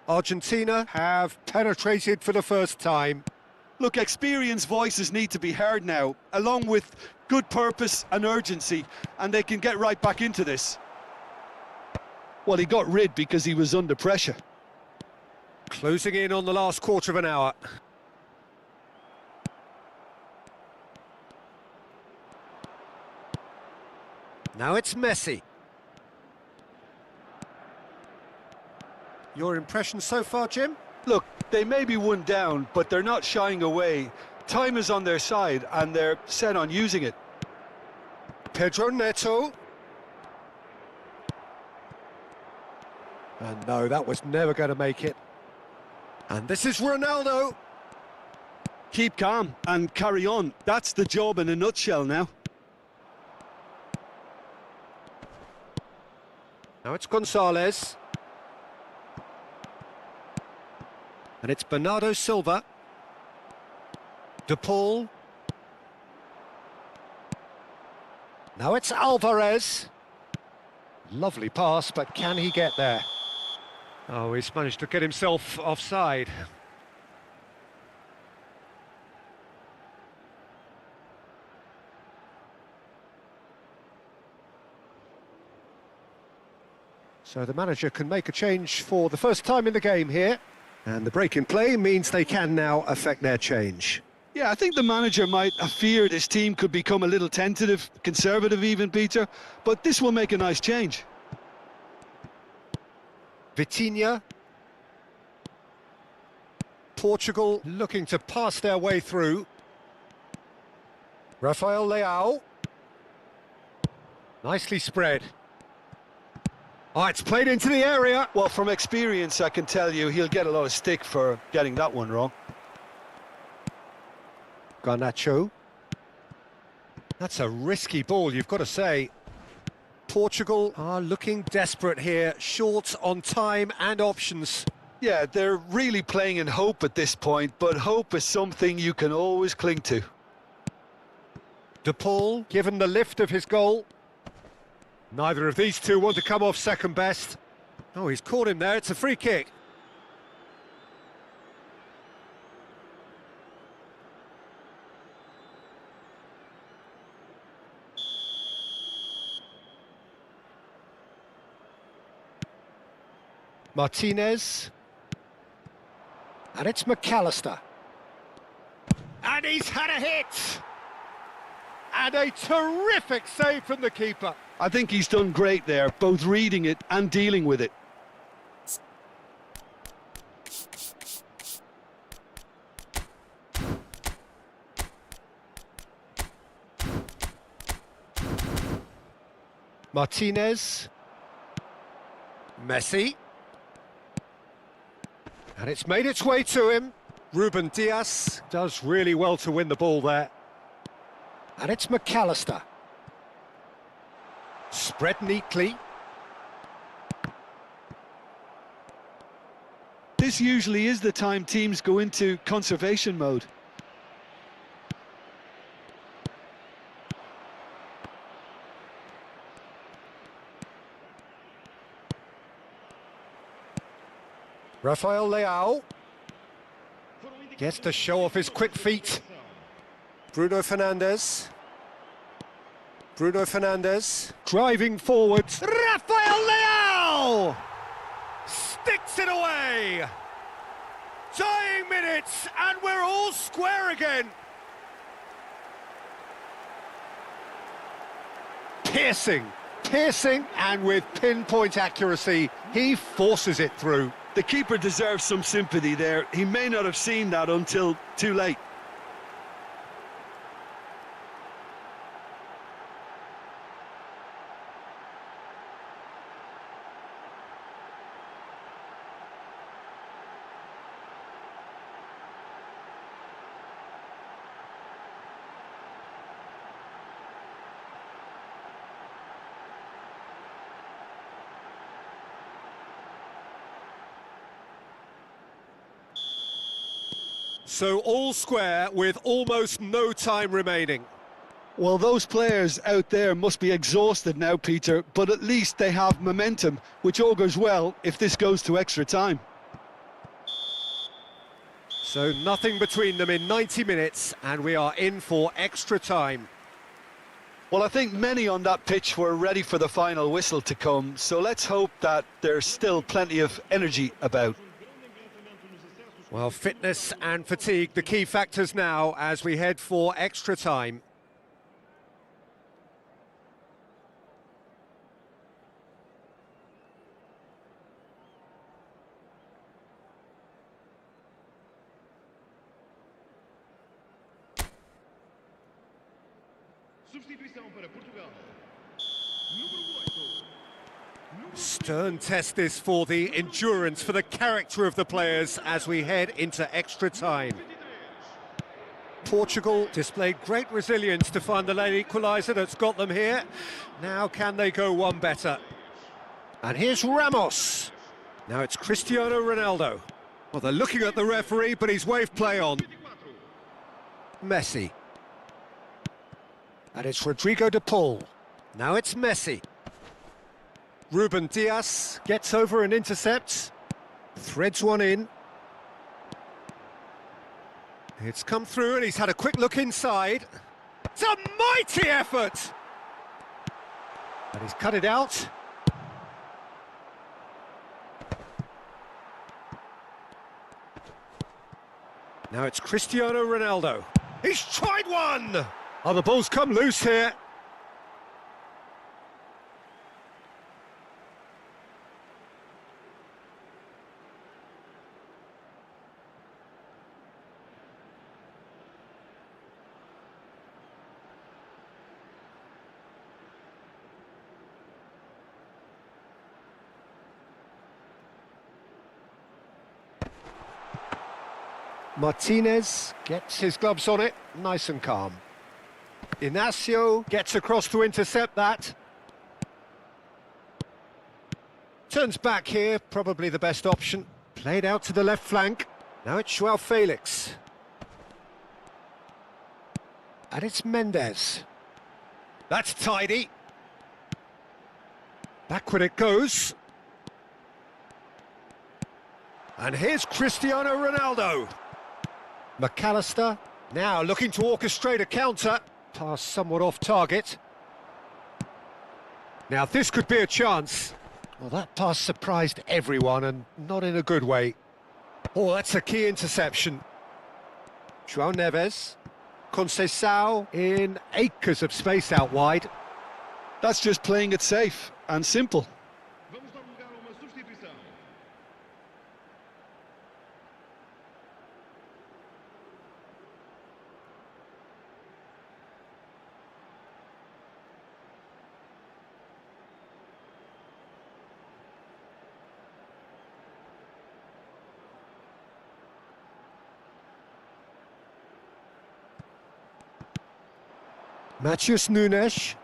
Argentina have penetrated for the first time. Look, experienced voices need to be heard now, along with good purpose and urgency, and they can get right back into this. Well, he got rid because he was under pressure. Closing in on the last quarter of an hour. Now it's Messi. Your impression so far, Jim? Look, they may be one down, but they're not shying away. Time is on their side, and they're set on using it. Pedro Neto. And no, that was never going to make it. And this is Ronaldo. Keep calm and carry on. That's the job in a nutshell now. Now it's Gonzalez. And it's Bernardo Silva. De Paul. Now it's Alvarez. Lovely pass, but can he get there? Oh, he's managed to get himself offside. So the manager can make a change for the first time in the game here. And the break in play means they can now affect their change. Yeah, I think the manager might have feared his team could become a little tentative, conservative even, Peter, but this will make a nice change. Vitinha. Portugal looking to pass their way through. Rafael Leao. Nicely spread. Oh, it's played into the area. Well, from experience, I can tell you he'll get a lot of stick for getting that one wrong. Garnacho. That's a risky ball, you've got to say. Portugal are looking desperate here, short on time and options. Yeah, they're really playing in hope at this point, but hope is something you can always cling to. De Paul, given the lift of his goal. Neither of these two want to come off second best. Oh, he's caught him there, it's a free kick. Martinez. And it's McAllister. And he's had a hit! And a terrific save from the keeper. I think he's done great there, both reading it and dealing with it. Martinez. Messi. And it's made its way to him. Ruben Dias does really well to win the ball there. And it's McAllister. Spread neatly. This usually is the time teams go into conservation mode. Rafael Leao gets to show off his quick feet. Bruno Fernandes. Bruno Fernandes driving forwards. Rafael Leao sticks it away. Dying minutes, and we're all square again. Piercing, and with pinpoint accuracy, he forces it through. The keeper deserves some sympathy there. He may not have seen that until too late. So all square with almost no time remaining. Well, those players out there must be exhausted now, Peter, but at least they have momentum, which augurs well if this goes to extra time. So nothing between them in 90 minutes, and we are in for extra time. Well, I think many on that pitch were ready for the final whistle to come, so let's hope that there's still plenty of energy about. Well, fitness and fatigue, the key factors now as we head for extra time. Stern test this for the endurance, for the character of the players as we head into extra time. Portugal displayed great resilience to find the late equaliser that's got them here. Now can they go one better? And here's Ramos. Now it's Cristiano Ronaldo. Well, they're looking at the referee, but he's waved play on. Messi. And it's Rodrigo de Paul. Now it's Messi. Ruben Dias gets over and intercepts. Threads one in. It's come through and he's had a quick look inside. It's a mighty effort! And he's cut it out. Now it's Cristiano Ronaldo. He's tried one! Oh, the ball's come loose here. Martinez gets his gloves on it, nice and calm. Inacio gets across to intercept that. Turns back here, probably the best option. Played out to the left flank. Now it's Joao Felix. And it's Mendes. That's tidy. Backward it goes. And here's Cristiano Ronaldo. McAllister now looking to orchestrate a counter. Pass somewhat off target. Now this could be a chance. Well, that pass surprised everyone and not in a good way. Oh, that's a key interception. João Neves. Conceição in acres of space out wide. That's just playing it safe and simple. Matheus Nunes,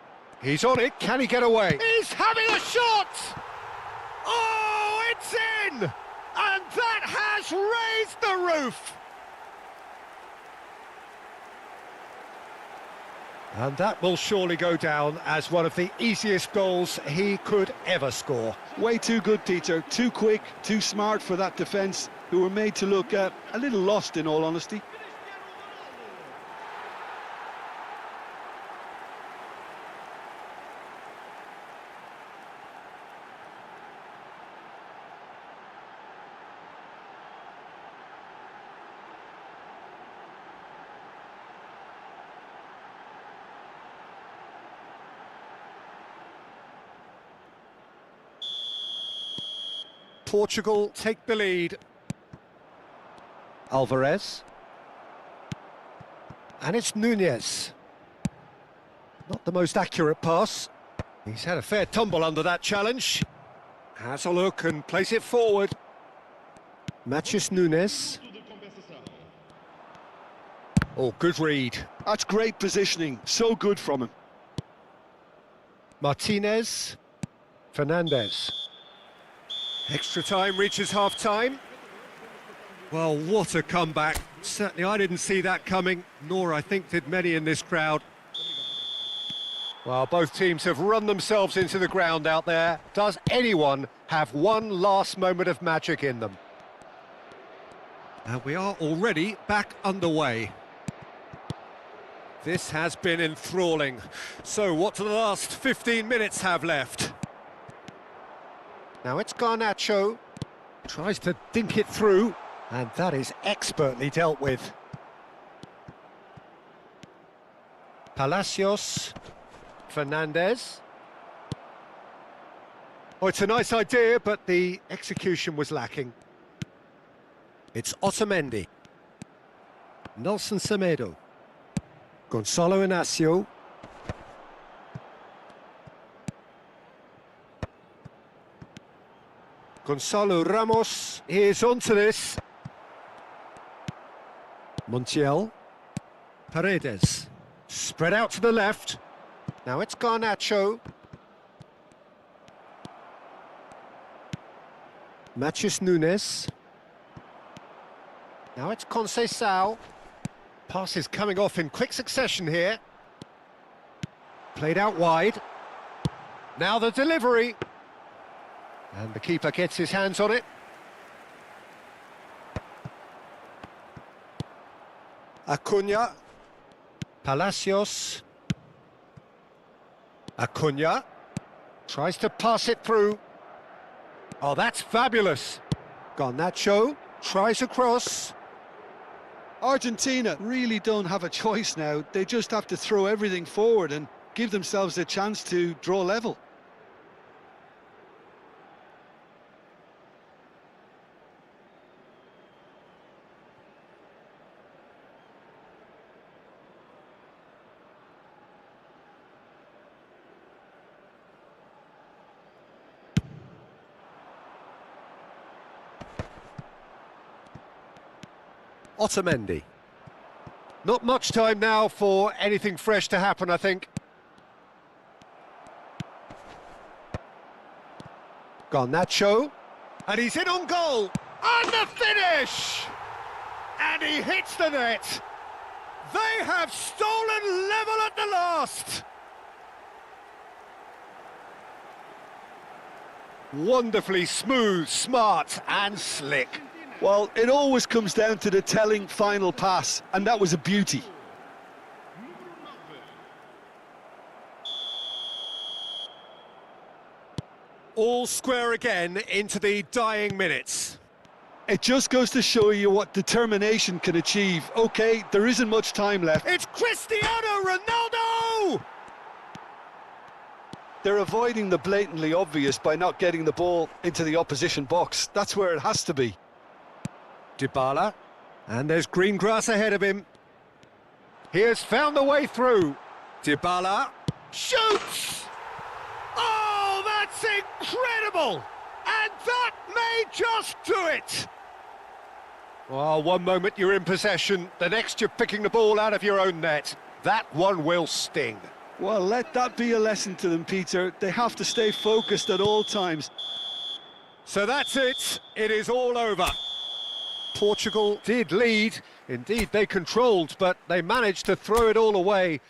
he's on it, can he get away? He's having a shot! Oh, it's in! And that has raised the roof! And that will surely go down as one of the easiest goals he could ever score. Way too good, Peter. Too quick, too smart for that defence, who were made to look a little lost, in all honesty. Portugal take the lead. Alvarez. And it's Nunez. Not the most accurate pass. He's had a fair tumble under that challenge. Has a look and plays it forward. Matches Nunez. Oh, good read. That's great positioning. So good from him. Martinez. Fernandez. Extra time reaches half-time. Well, what a comeback. Certainly I didn't see that coming, nor I think did many in this crowd. Well, both teams have run themselves into the ground out there. Does anyone have one last moment of magic in them? And we are already back underway. This has been enthralling. So what do the last 15 minutes have left? Now it's Garnacho, tries to dink it through, and that is expertly dealt with. Palacios, Fernandez. Oh, it's a nice idea, but the execution was lacking. It's Otamendi. Nelson Semedo. Gonzalo Inacio. Gonzalo Ramos is onto this. Montiel. Paredes. Spread out to the left. Now it's Garnacho. Matches Nunez. Now it's Conceição. Pass is coming off in quick succession here. Played out wide. Now the delivery. And the keeper gets his hands on it. Acuna. Palacios. Acuna. Tries to pass it through. Oh, that's fabulous. Garnacho tries across. Argentina really don't have a choice now. They just have to throw everything forward and give themselves a chance to draw level. Otamendi. Not much time now for anything fresh to happen, I think. Garnacho. And he's in on goal. And the finish! And he hits the net. They have stolen level at the last. Wonderfully smooth, smart and slick. Well, it always comes down to the telling final pass, and that was a beauty. All square again into the dying minutes. It just goes to show you what determination can achieve. OK, there isn't much time left. It's Cristiano Ronaldo! They're avoiding the blatantly obvious by not getting the ball into the opposition box. That's where it has to be. Dybala, and there's green grass ahead of him. He has found the way through. Dybala shoots! Oh, that's incredible! And that may just do it! Well, one moment you're in possession, the next you're picking the ball out of your own net. That one will sting. Well, let that be a lesson to them, Peter. They have to stay focused at all times. So that's it. It is all over. Portugal did lead. Indeed, they controlled, but they managed to throw it all away.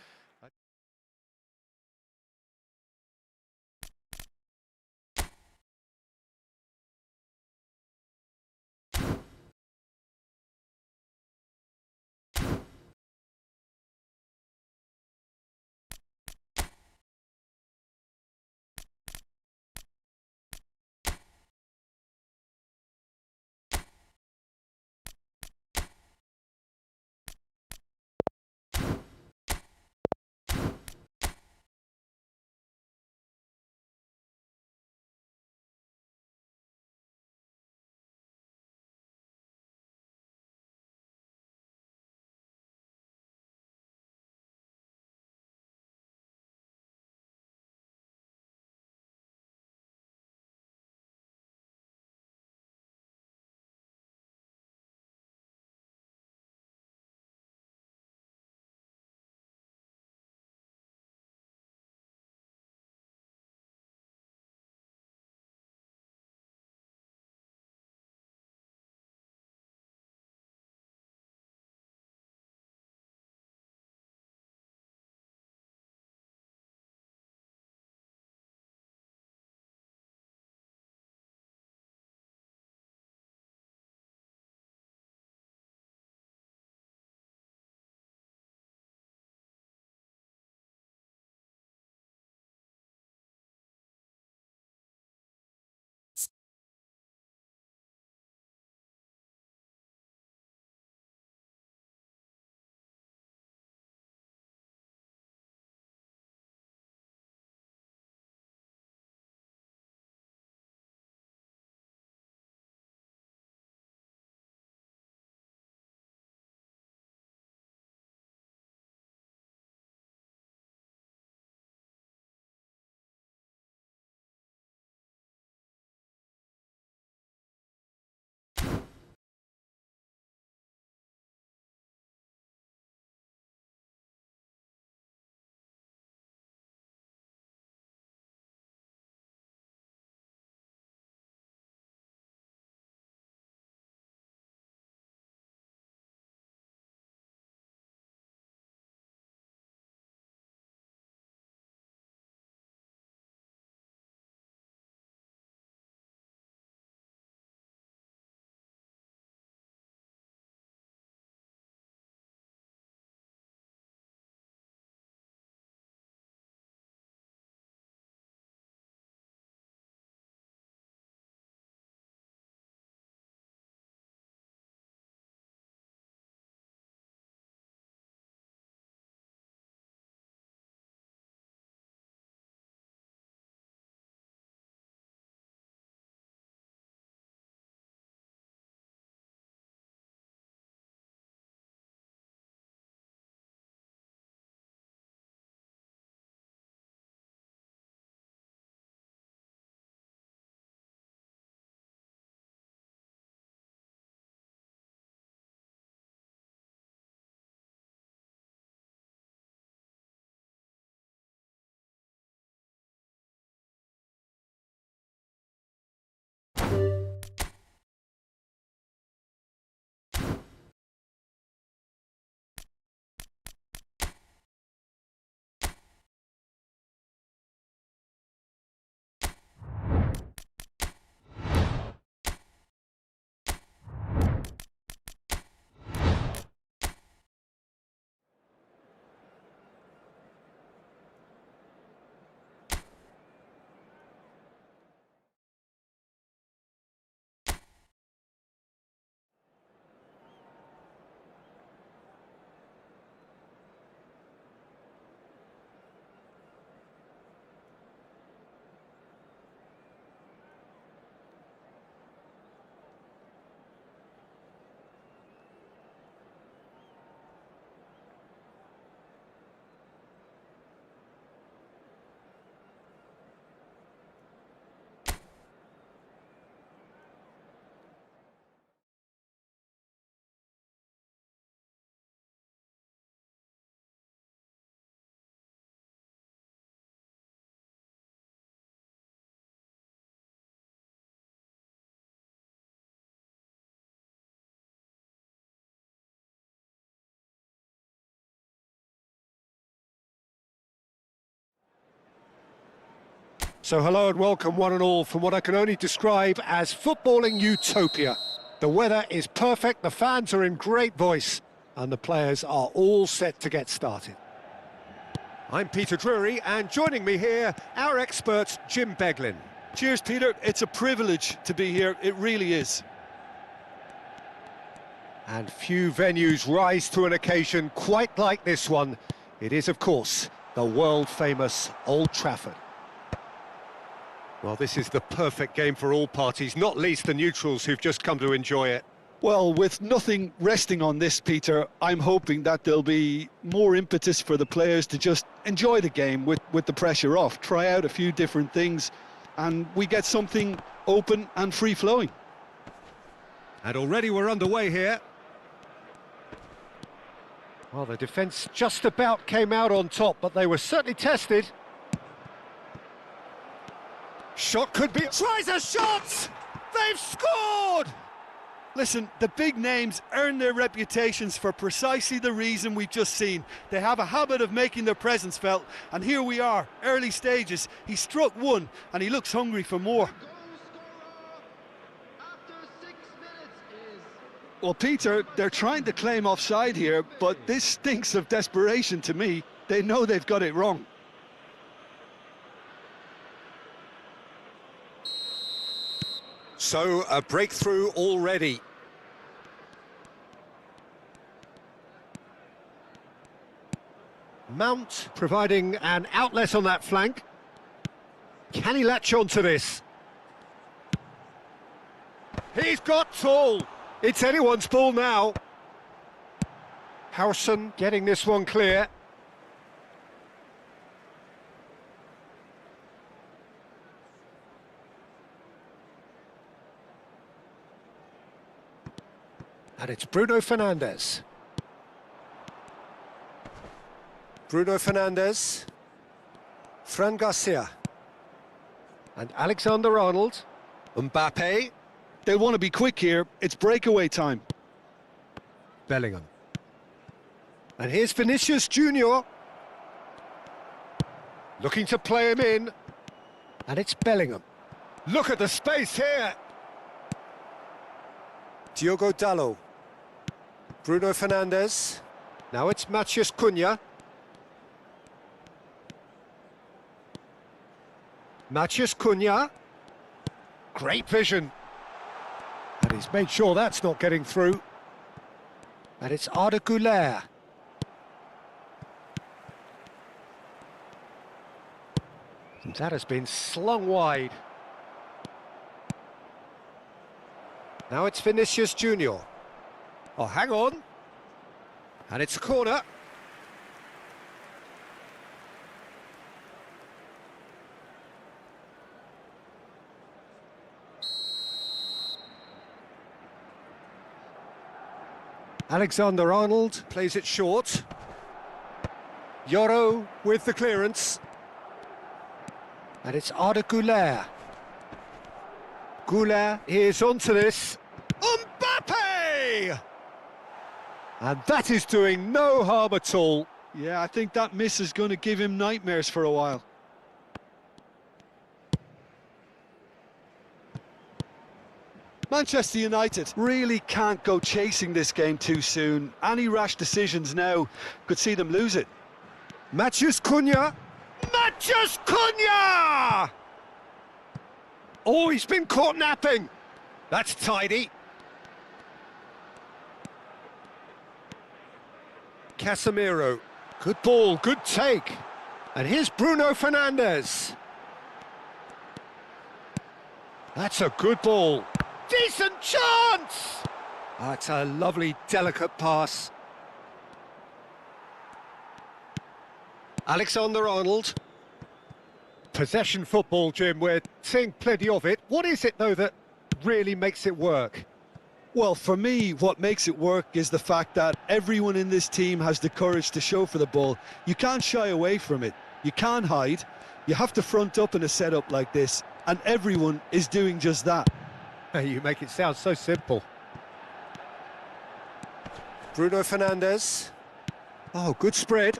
So hello and welcome one and all from what I can only describe as footballing utopia. The weather is perfect, the fans are in great voice, and the players are all set to get started. I'm Peter Drury, and joining me here, our expert, Jim Beglin. Cheers, Peter. It's a privilege to be here. It really is. And few venues rise to an occasion quite like this one. It is, of course, the world-famous Old Trafford. Well, this is the perfect game for all parties, not least the neutrals who've just come to enjoy it. Well, with nothing resting on this, Peter, I'm hoping that there'll be more impetus for the players to just enjoy the game with the pressure off, try out a few different things, and we get something open and free-flowing. And already we're underway here. Well, the defence just about came out on top, but they were certainly tested. Shot could be... Tries a shot! They've scored! Listen, the big names earn their reputations for precisely the reason we've just seen. They have a habit of making their presence felt, and here we are, early stages. He struck one, and he looks hungry for more. Well, Peter, they're trying to claim offside here, but this stinks of desperation to me. They know they've got it wrong. So, a breakthrough already. Mount providing an outlet on that flank. Can he latch on to this? He's got tall. It's anyone's ball now. Harrison getting this one clear. And it's Bruno Fernandes. Bruno Fernandes. Fran Garcia. And Alexander-Arnold. Mbappe. They'll want to be quick here. It's breakaway time. Bellingham. And here's Vinicius Junior. Looking to play him in. And it's Bellingham. Look at the space here. Diogo Dalot. Bruno Fernandes. Now it's Matheus Cunha. Matheus Cunha. Great vision. And he's made sure that's not getting through. And it's Arda Güler. And that has been slung wide. Now it's Vinicius Junior. Oh, hang on. And it's a corner. Alexander-Arnold plays it short. Yoro with the clearance. And it's Arda Güler. Güler is onto this. Mbappe! And that is doing no harm at all. Yeah, I think that miss is going to give him nightmares for a while. Manchester United really can't go chasing this game too soon. Any rash decisions now could see them lose it. Matheus Cunha. Matheus Cunha! Oh, he's been caught napping. That's tidy. Casemiro. Good ball, good take. And here's Bruno Fernandes. That's a good ball. Decent chance! That's a lovely, delicate pass. Alexander-Arnold. Possession football, Jim, we're seeing plenty of it. What is it, though, that really makes it work? Well, for me, what makes it work is the fact that everyone in this team has the courage to show for the ball. You can't shy away from it. You can't hide. You have to front up in a setup like this, and everyone is doing just that. You make it sound so simple. Bruno Fernandes. Oh, good spread.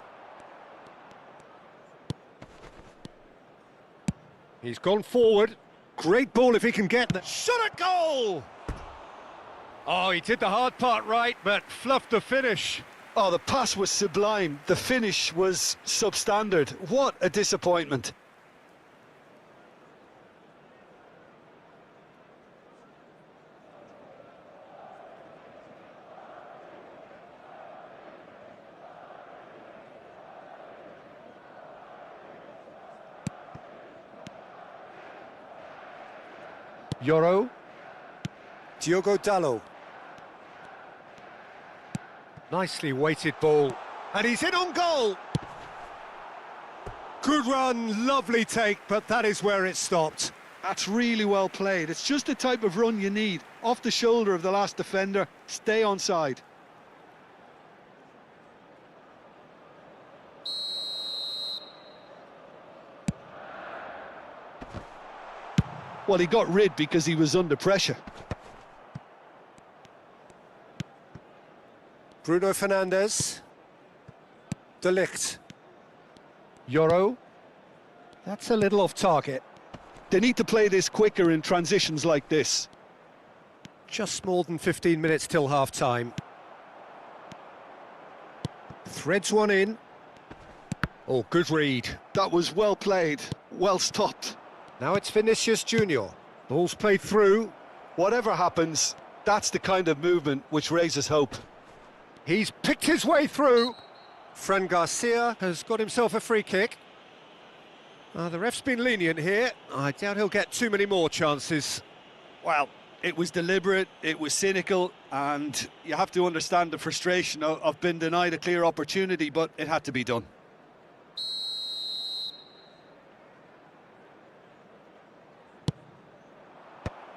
He's gone forward. Great ball if he can get the shot at goal! Oh, he did the hard part right, but fluffed the finish. Oh, the pass was sublime. The finish was substandard. What a disappointment. Yoro. Diogo Dalot. Nicely weighted ball. And he's in on goal! Good run, lovely take, but that is where it stopped. That's really well played. It's just the type of run you need. Off the shoulder of the last defender, stay onside. Well, he got rid because he was under pressure. Bruno Fernandes. De Ligt. Yoro. That's a little off target. They need to play this quicker in transitions like this. Just more than 15 minutes till half-time. Threads one in. Oh, good read. That was well played, well stopped. Now it's Vinicius Junior. Ball's played through. Whatever happens, that's the kind of movement which raises hope. He's picked his way through. Fran Garcia has got himself a free kick. The ref's been lenient here. I doubt he'll get too many more chances. Well, it was deliberate, it was cynical, and you have to understand the frustration of being denied a clear opportunity, but it had to be done.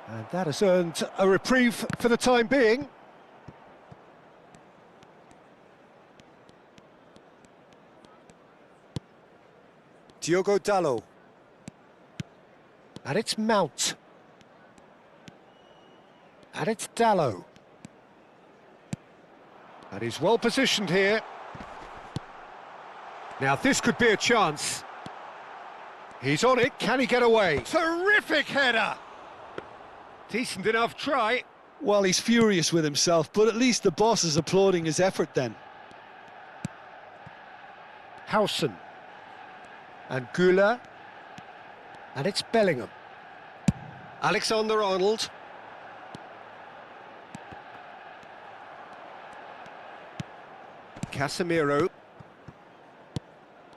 And that has earned a reprieve for the time being. Diogo Dalot. And it's Mount. And it's Dalot. And he's well positioned here. Now this could be a chance. He's on it, can he get away? Terrific header! Decent enough try. Well, he's furious with himself, but at least the boss is applauding his effort then. Howson. And Gula. And it's Bellingham. Alexander-Arnold. Casemiro.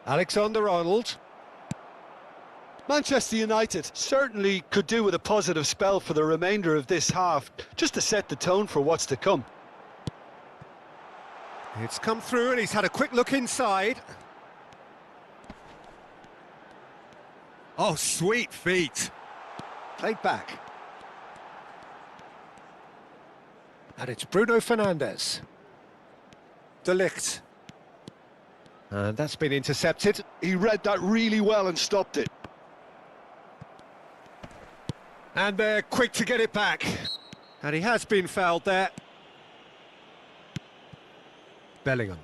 Alexander-Arnold. Manchester United certainly could do with a positive spell for the remainder of this half, just to set the tone for what's to come. It's come through and he's had a quick look inside. Oh, sweet feet. Played back. And it's Bruno Fernandes. De Ligt. And that's been intercepted. He read that really well and stopped it. And they're quick to get it back. And he has been fouled there. Bellingham.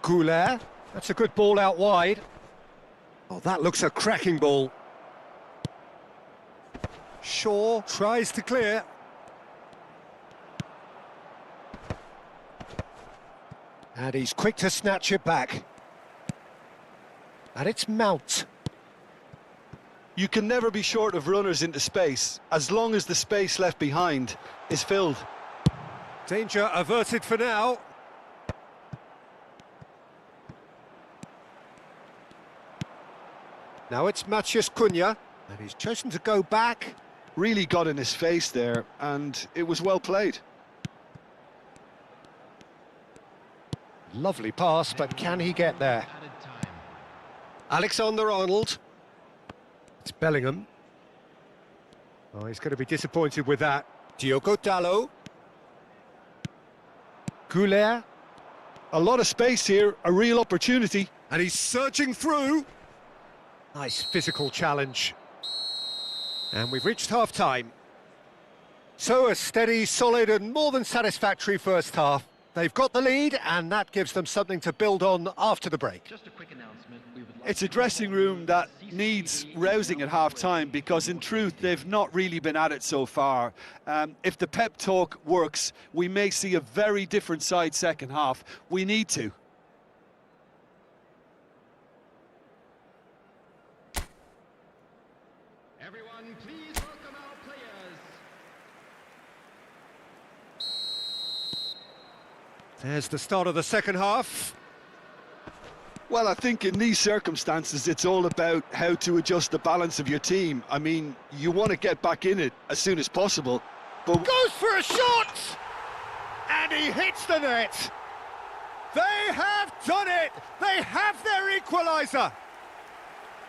Goulet. That's a good ball out wide. Oh, that looks a cracking ball. Shaw tries to clear. And he's quick to snatch it back. And it's Mount. You can never be short of runners into space, as long as the space left behind is filled. Danger averted for now. Now it's Matheus Cunha, and he's chosen to go back. Really got in his face there, and it was well played. Lovely pass, but can he get there? Alexander-Arnold. It's Bellingham. Oh, he's going to be disappointed with that. Diogo Dalot. Goulet. A lot of space here, a real opportunity. And he's surging through. Nice physical challenge. And we've reached half-time. So a steady, solid and more than satisfactory first half. They've got the lead and that gives them something to build on after the break. Just a quick announcement. We would It's a dressing room that needs rousing at half-time because, in truth, they've not really been at it so far. If the pep talk works, we may see a very different side second half. We need to. Everyone, please welcome our players. There's the start of the second half. Well, I think in these circumstances, it's all about how to adjust the balance of your team. I mean, you want to get back in it as soon as possible, but... Goes for a shot! And he hits the net! They have done it! They have their equaliser!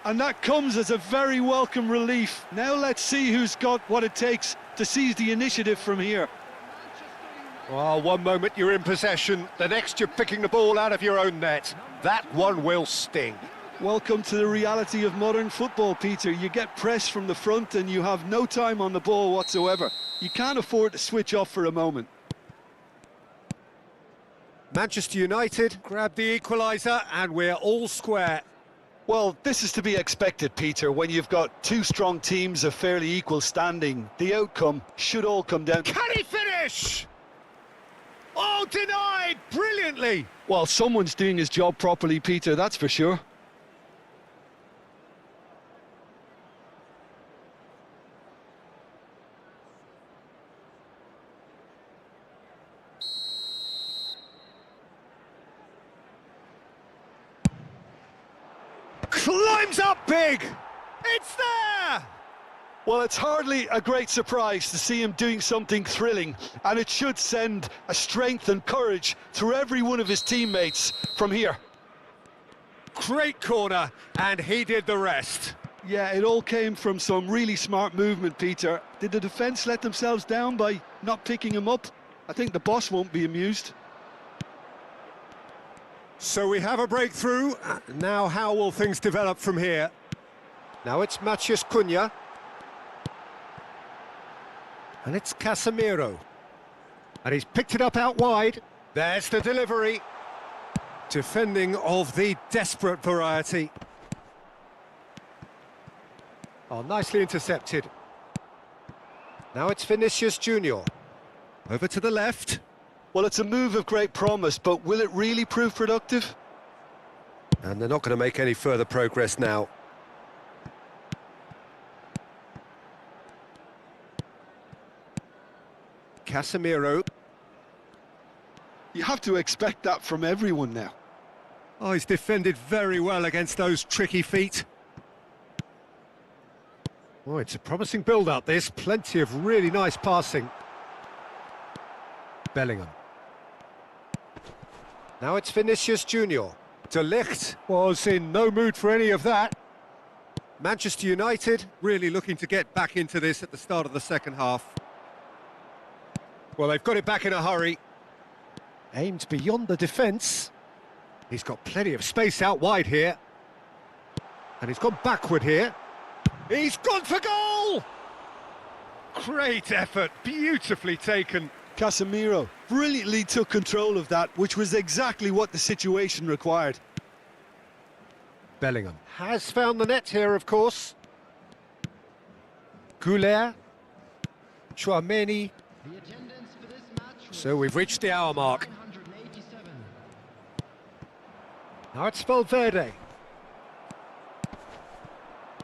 And that comes as a very welcome relief. Now let's see who's got what it takes to seize the initiative from here. Well, one moment you're in possession, the next you're picking the ball out of your own net. That one will sting. Welcome to the reality of modern football, Peter. You get press from the front and you have no time on the ball whatsoever. You can't afford to switch off for a moment. Manchester United grab the equaliser and we're all square. Well, this is to be expected, Peter. When you've got two strong teams of fairly equal standing, the outcome should all come down... Can he finish? Oh, denied brilliantly. Well, someone's doing his job properly, Peter, that's for sure. Climbs up big. It's there. Well, it's hardly a great surprise to see him doing something thrilling, and it should send a strength and courage through every one of his teammates from here. Great corner, and he did the rest. Yeah, it all came from some really smart movement, Peter. Did the defence let themselves down by not picking him up? I think the boss won't be amused. So we have a breakthrough. Now how will things develop from here? Now it's Matheus Cunha. And it's Casemiro. And he's picked it up out wide. There's the delivery. Defending of the desperate variety. Oh, nicely intercepted. Now it's Vinicius Junior. Over to the left. Well, it's a move of great promise, but will it really prove productive? And they're not going to make any further progress now. Casemiro. You have to expect that from everyone now. Oh, he's defended very well against those tricky feet. Oh, it's a promising build-up, this. Plenty of really nice passing. Bellingham. Now it's Vinicius Junior. De Ligt was in no mood for any of that. Manchester United really looking to get back into this at the start of the second half. Well, they've got it back in a hurry. Aimed beyond the defence. He's got plenty of space out wide here. And he's gone backward here. He's gone for goal! Great effort, beautifully taken. Casemiro brilliantly took control of that, which was exactly what the situation required. Bellingham has found the net here, of course. Goulet. Chouameni. The attendance for this match was So we've reached the hour mark. 987. Now it's Valverde.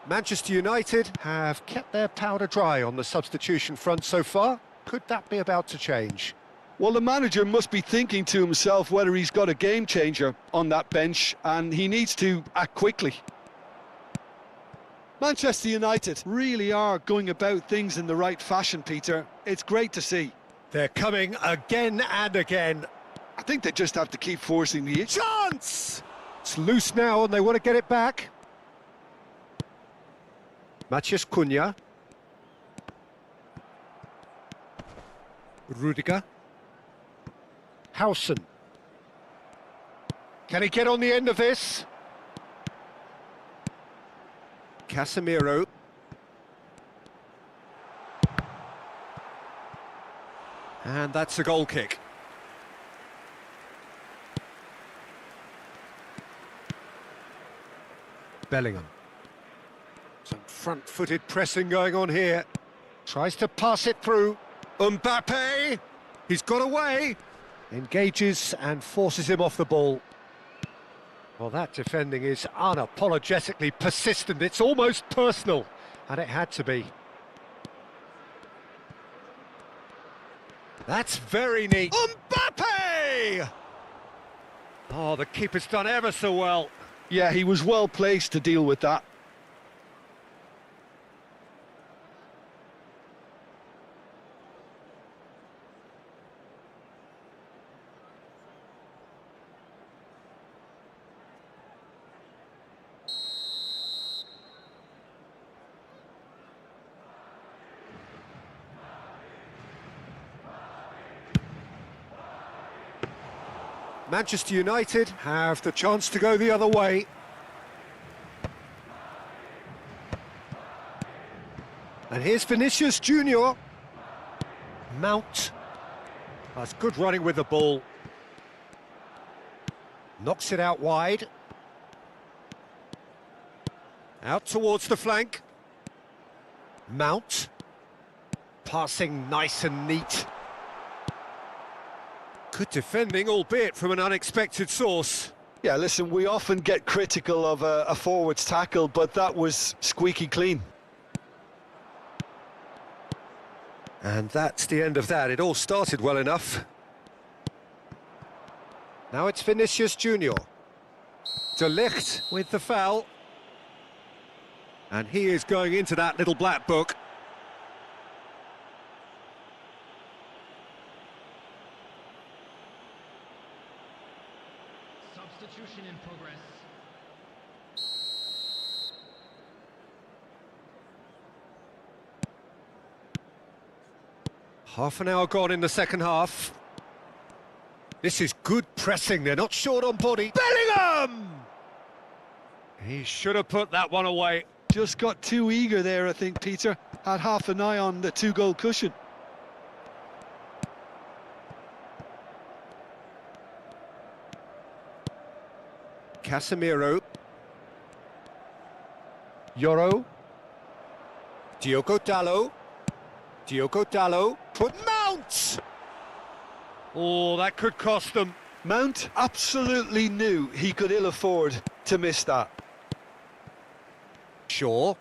Manchester United have kept their powder dry on the substitution front so far. Could that be about to change? Well, the manager must be thinking to himself whether he's got a game changer on that bench, and he needs to act quickly. Manchester United really are going about things in the right fashion, Peter. It's great to see. They're coming again and again. I think they just have to keep forcing the issue. Chance! It's loose now and they want to get it back. Matheus Cunha. Rudiger. Howson. Can he get on the end of this? Casemiro. And that's a goal kick. Bellingham. Some front-footed pressing going on here. Tries to pass it through. Mbappe! He's got away! Engages and forces him off the ball. Well, that defending is unapologetically persistent. It's almost personal, and it had to be. That's very neat. Mbappe! Oh, the keeper's done ever so well. Yeah, he was well placed to deal with that. Manchester United have the chance to go the other way. And here's Vinicius Junior. Mount. That's good running with the ball. Knocks it out wide. Out towards the flank. Mount. Passing nice and neat. Good defending, albeit from an unexpected source. Yeah, listen, we often get critical of a forward's tackle, but that was squeaky clean. And that's the end of that. It all started well enough. Now it's Vinicius Junior. De Ligt with the foul. And he is going into that little black book. Substitution in progress. Half an hour gone in the second half. This is good pressing. They're not short on body. Bellingham! He should have put that one away. Just got too eager there, I think, Peter. Had half an eye on the two-goal cushion. Casemiro. Yoro. Diogo Dalot. Diogo Dalot. Put Mount! Oh, that could cost them. Mount absolutely knew he could ill afford to miss that. Shaw.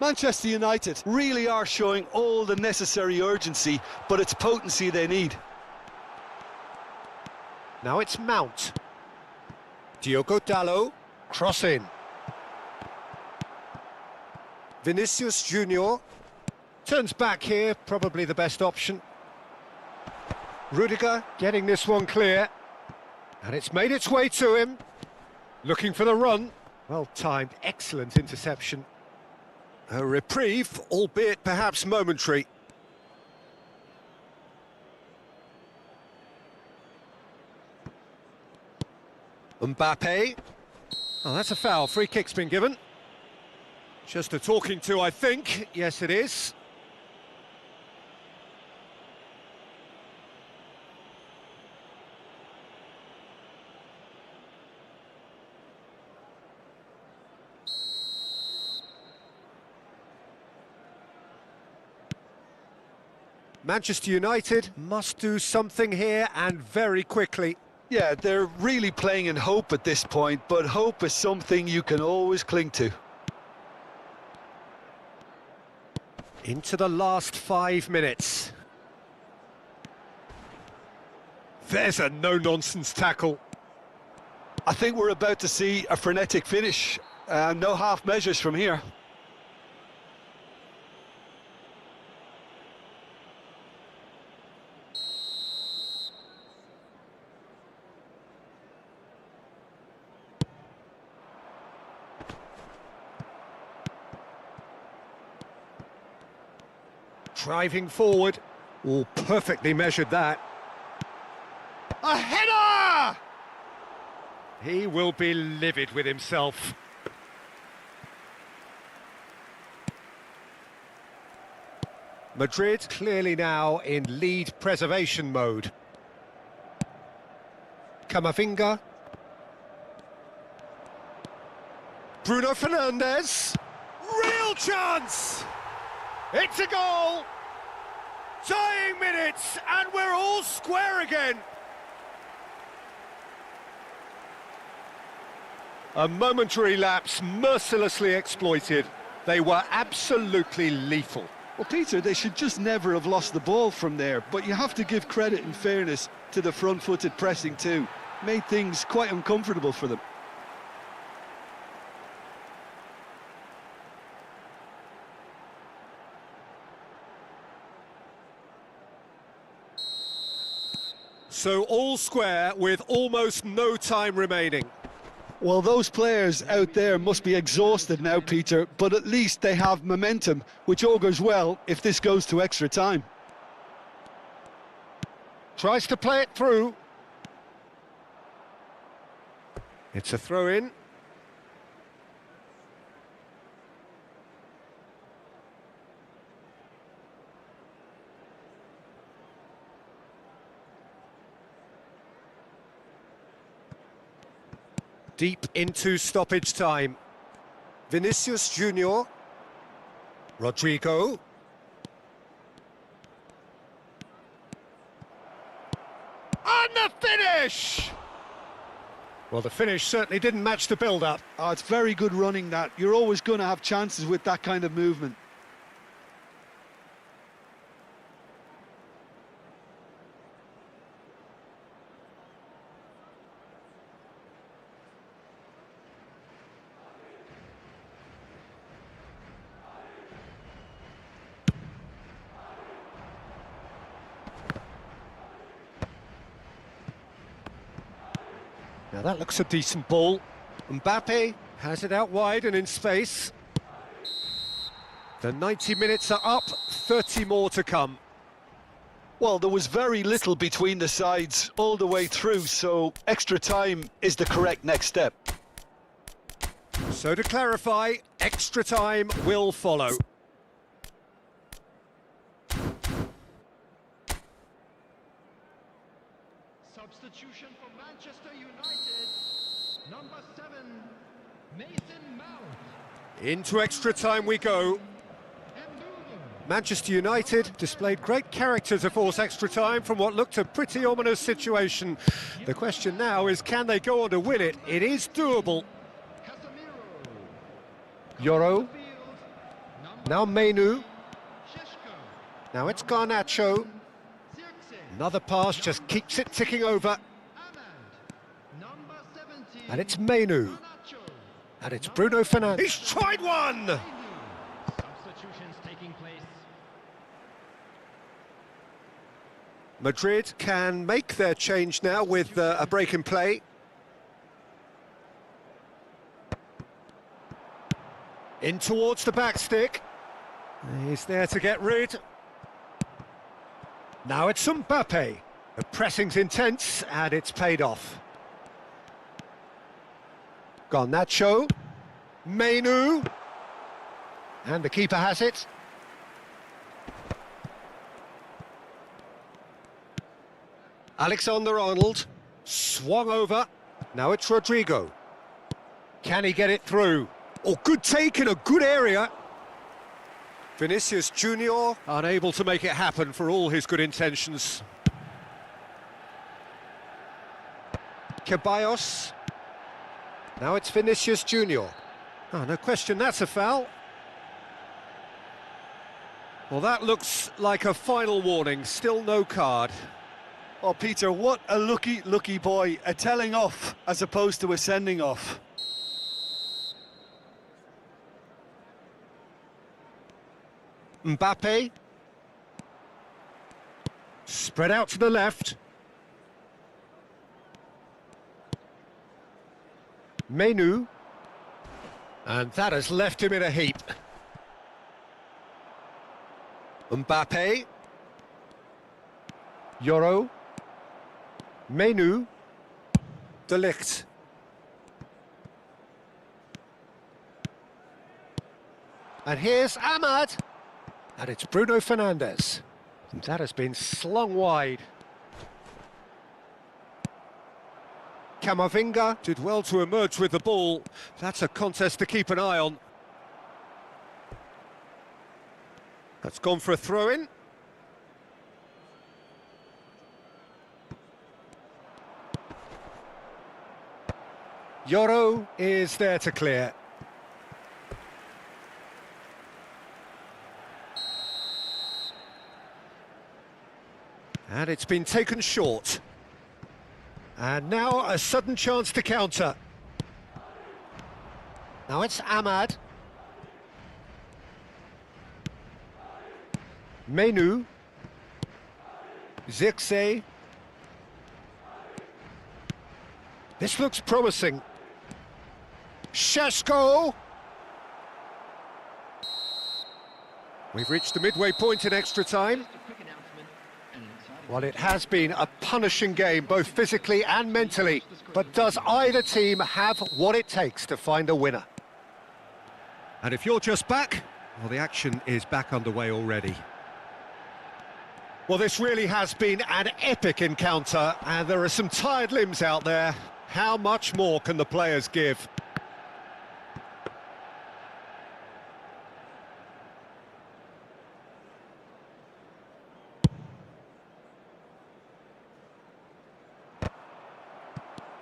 Manchester United really are showing all the necessary urgency, but it's potency they need. Now it's Mount. Diogo Dalot. Cross in. Vinicius Junior. Turns back here, probably the best option. Rudiger getting this one clear. And it's made its way to him. Looking for the run. Well timed, excellent interception. A reprieve, albeit perhaps momentary. Mbappe. Oh, that's a foul. Free kick's been given. Just a talking to, I think. Yes, it is. Manchester United must do something here, and very quickly. Yeah, they're really playing in hope at this point, but hope is something you can always cling to. Into the last 5 minutes. There's a no-nonsense tackle. I think we're about to see a frenetic finish. No half measures from here. Driving forward. Oh, perfectly measured that. A header! He will be livid with himself. Madrid clearly now in lead preservation mode. Camavinga. Bruno Fernandes. Real chance! It's a goal! Dying minutes, and we're all square again. A momentary lapse mercilessly exploited. They were absolutely lethal. Well, Peter, they should just never have lost the ball from there, but you have to give credit and fairness to the front-footed pressing too. Made things quite uncomfortable for them. So all square with almost no time remaining. Well, those players out there must be exhausted now, Peter, but at least they have momentum, which augurs well if this goes to extra time. Tries to play it through. It's a throw-in. Deep into stoppage time. Vinicius Junior. Rodrigo. And the finish! Well, the finish certainly didn't match the build-up. Oh, it's very good running that. You're always going to have chances with that kind of movement. Now that looks a decent ball. Mbappe has it out wide and in space. The 90 minutes are up, 30 more to come. Well, there was very little between the sides all the way through, so extra time is the correct next step. So to clarify, extra time will follow. Substitution for Manchester United. Number 7, Mason Mount. Into extra time we go. Manchester United displayed great character to force extra time from what looked a pretty ominous situation. The question now is, can they go on to win it? It is doable. Euro. Now Menu. Now it's Garnacho. Another pass just keeps it ticking over. And it's Menu. And it's Bruno Fernandes. He's tried one! Substitutions taking place. Madrid can make their change now with a break in play. In towards the back stick. He's there to get rid. Now it's Mbappe. The pressing's intense and it's paid off. Garnacho. Menu. And the keeper has it. Alexander-Arnold. Swung over. Now it's Rodrigo. Can he get it through? Oh, good take in a good area. Vinicius Junior. Unable to make it happen for all his good intentions. Ceballos. Now it's Vinicius Junior. Oh, no question, that's a foul. Well, that looks like a final warning, still no card. Oh, Peter, what a lucky boy. A telling off as opposed to a sending off. Mbappe. Spread out to the left. Menu. And that has left him in a heap. Mbappe. Euro. Menu. De Ligt. And here's Ahmad. And it's Bruno Fernandes. And that has been slung wide. Camavinga did well to emerge with the ball. That's a contest to keep an eye on. That's gone for a throw-in. Yoro is there to clear. And it's been taken short. And now a sudden chance to counter. Now it's Ahmad. Menu. Zirkzee. This looks promising. Sheshko. We've reached the midway point in extra time. Well, it has been a punishing game, both physically and mentally. But does either team have what it takes to find a winner? And if you're just back, well, the action is back underway already. Well, this really has been an epic encounter, and there are some tired limbs out there. How much more can the players give?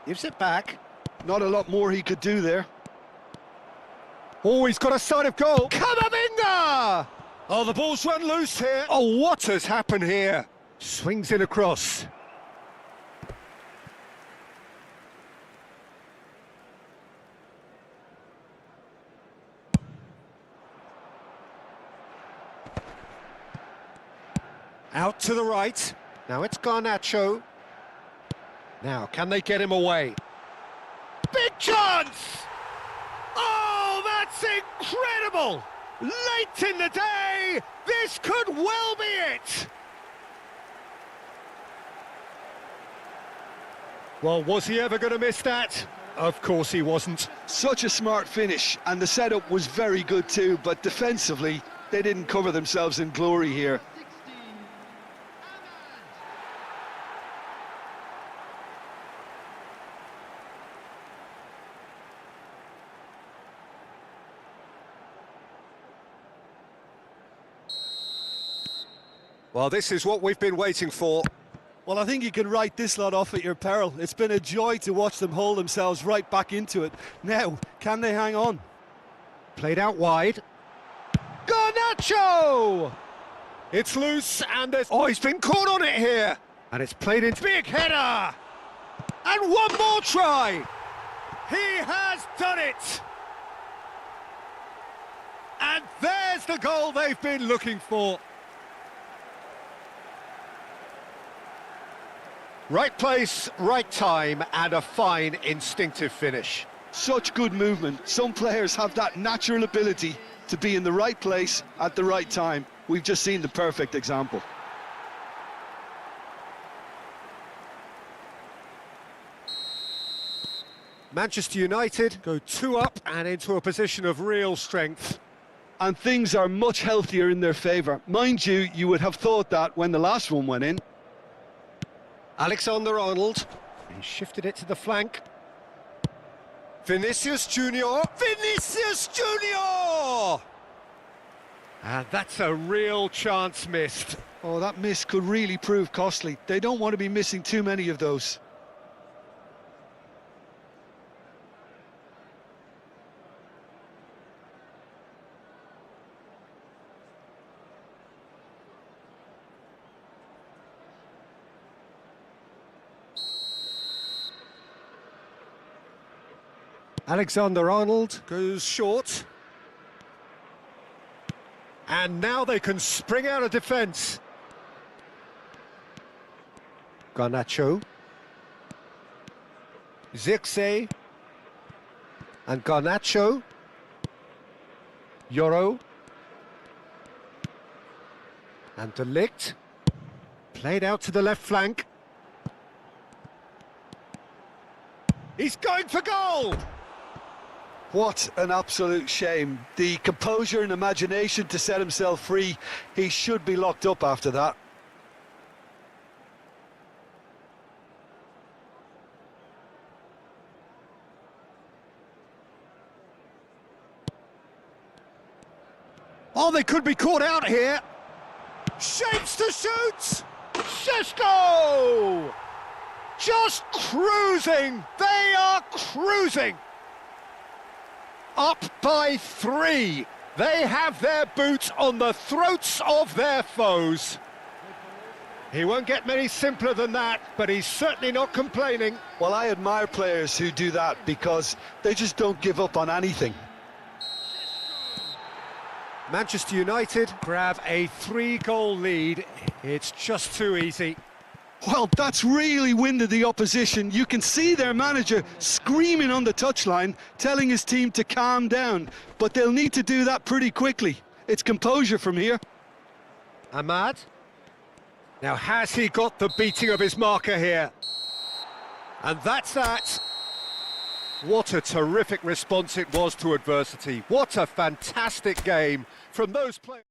Gives it back. Not a lot more he could do there. Oh, he's got a side of goal. Camavinga! Oh, the ball's run loose here. Oh, what has happened here? Swings in across. Out to the right. Now it's Garnacho. Now, can they get him away? Big chance! Oh, that's incredible! Late in the day, this could well be it! Well, was he ever going to miss that? Of course he wasn't. Such a smart finish, and the setup was very good too, but defensively, they didn't cover themselves in glory here. Well, this is what we've been waiting for. Well, I think you can write this lot off at your peril. It's been a joy to watch them hold themselves right back into it. Now, can they hang on? Played out wide. Garnacho! It's loose, and there's... Oh, he's been caught on it here! And it's played into... Big header! And one more try! He has done it! And there's the goal they've been looking for. Right place, right time, and a fine instinctive finish. Such good movement. Some players have that natural ability to be in the right place at the right time. We've just seen the perfect example. Manchester United go 2 up and into a position of real strength. And things are much healthier in their favour. Mind you, you would have thought that when the last one went in. Alexander-Arnold, he shifted it to the flank. Vinicius Junior. Vinicius Junior! And that's a real chance missed. Oh, that miss could really prove costly. They don't want to be missing too many of those. Alexander-Arnold goes short. And now they can spring out of defence. Garnacho. Zirkzee. And Garnacho. Yoro. And De Ligt. Played out to the left flank. He's going for goal! What an absolute shame. The composure and imagination to set himself free. He should be locked up after that. Oh, they could be caught out here. Shapes to shoot! Cisco! Just cruising! They are cruising! Up by 3. They have their boots on the throats of their foes. He won't get many simpler than that, but he's certainly not complaining. Well, I admire players who do that because they just don't give up on anything. Manchester United grab a 3-goal lead. It's just too easy. Well, that's really winded the opposition. You can see their manager screaming on the touchline, telling his team to calm down. But they'll need to do that pretty quickly. It's composure from here. Ahmad. Now, has he got the beating of his marker here? And that's that. What a terrific response it was to adversity. What a fantastic game from those players.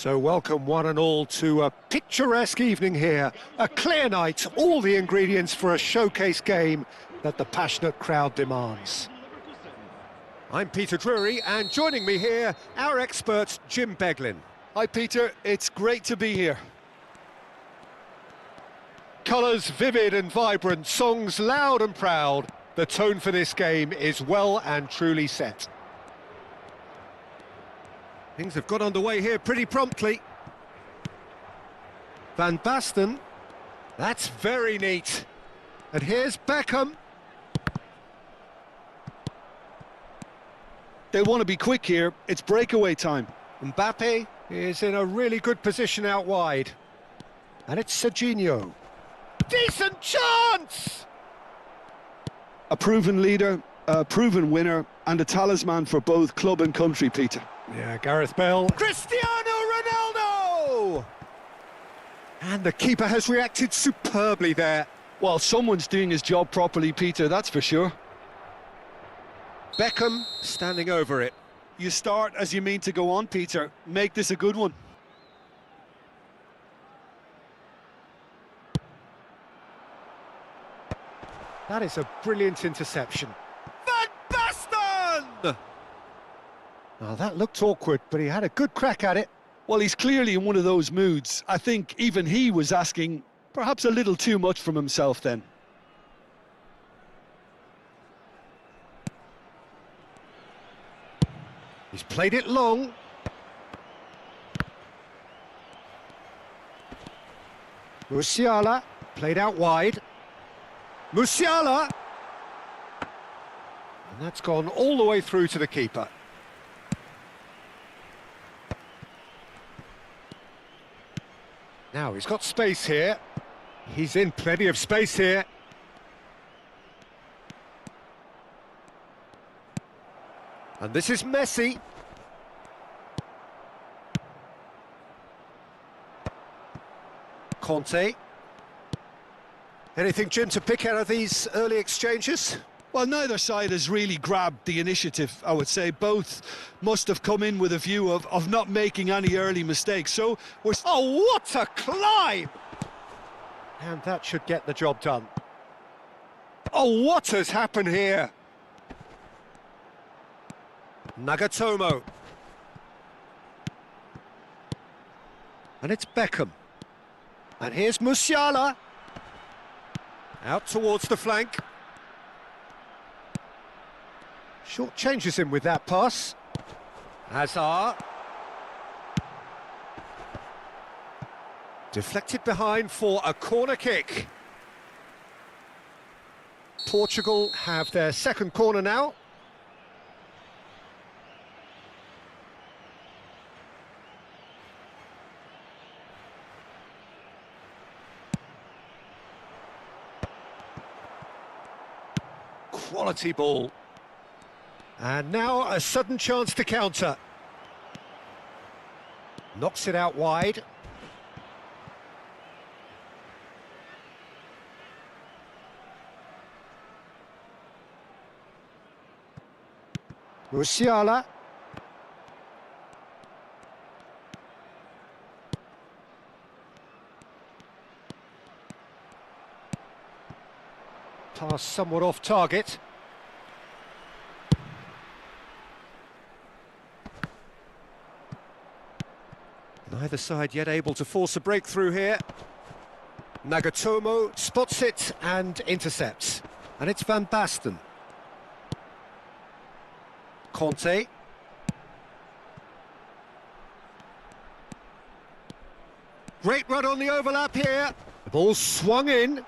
So welcome one and all to a picturesque evening here. A clear night, all the ingredients for a showcase game that the passionate crowd demands. I'm Peter Drury, and joining me here, our expert Jim Beglin. Hi Peter, it's great to be here. Colours vivid and vibrant, songs loud and proud. The tone for this game is well and truly set. Things have got underway here pretty promptly. Van Basten, that's very neat. And here's Beckham. They want to be quick here, it's breakaway time. Mbappe is in a really good position out wide. And it's Serginho. Decent chance! A proven leader, a proven winner, and a talisman for both club and country, Peter. Yeah, Gareth Bale. Cristiano Ronaldo! And the keeper has reacted superbly there. Well, someone's doing his job properly, Peter, that's for sure. Beckham standing over it. You start as you mean to go on, Peter. Make this a good one. That is a brilliant interception. Van Basten! Oh, that looked awkward, but he had a good crack at it. Well, he's clearly in one of those moods. I think even he was asking perhaps a little too much from himself then. He's played it long. Musiala played out wide. Musiala! And that's gone all the way through to the keeper. Now he's got space here. He's in plenty of space here. And this is Messi. Conte. Anything, Jim, to pick out of these early exchanges? Well, neither side has really grabbed the initiative, I would say. Both must have come in with a view of not making any early mistakes. So we're... Oh, what a climb! And that should get the job done. Oh, what has happened here? Nagatomo. And it's Beckham. And here's Musiala. Out towards the flank. Short changes him with that pass. Hazard. Deflected behind for a corner kick. Portugal have their second corner now. Quality ball. And now a sudden chance to counter. Knocks it out wide. Musiala. Pass somewhat off target. Neither side yet able to force a breakthrough here. Nagatomo spots it and intercepts. And it's Van Basten. Conte. Great run on the overlap here. The ball swung in.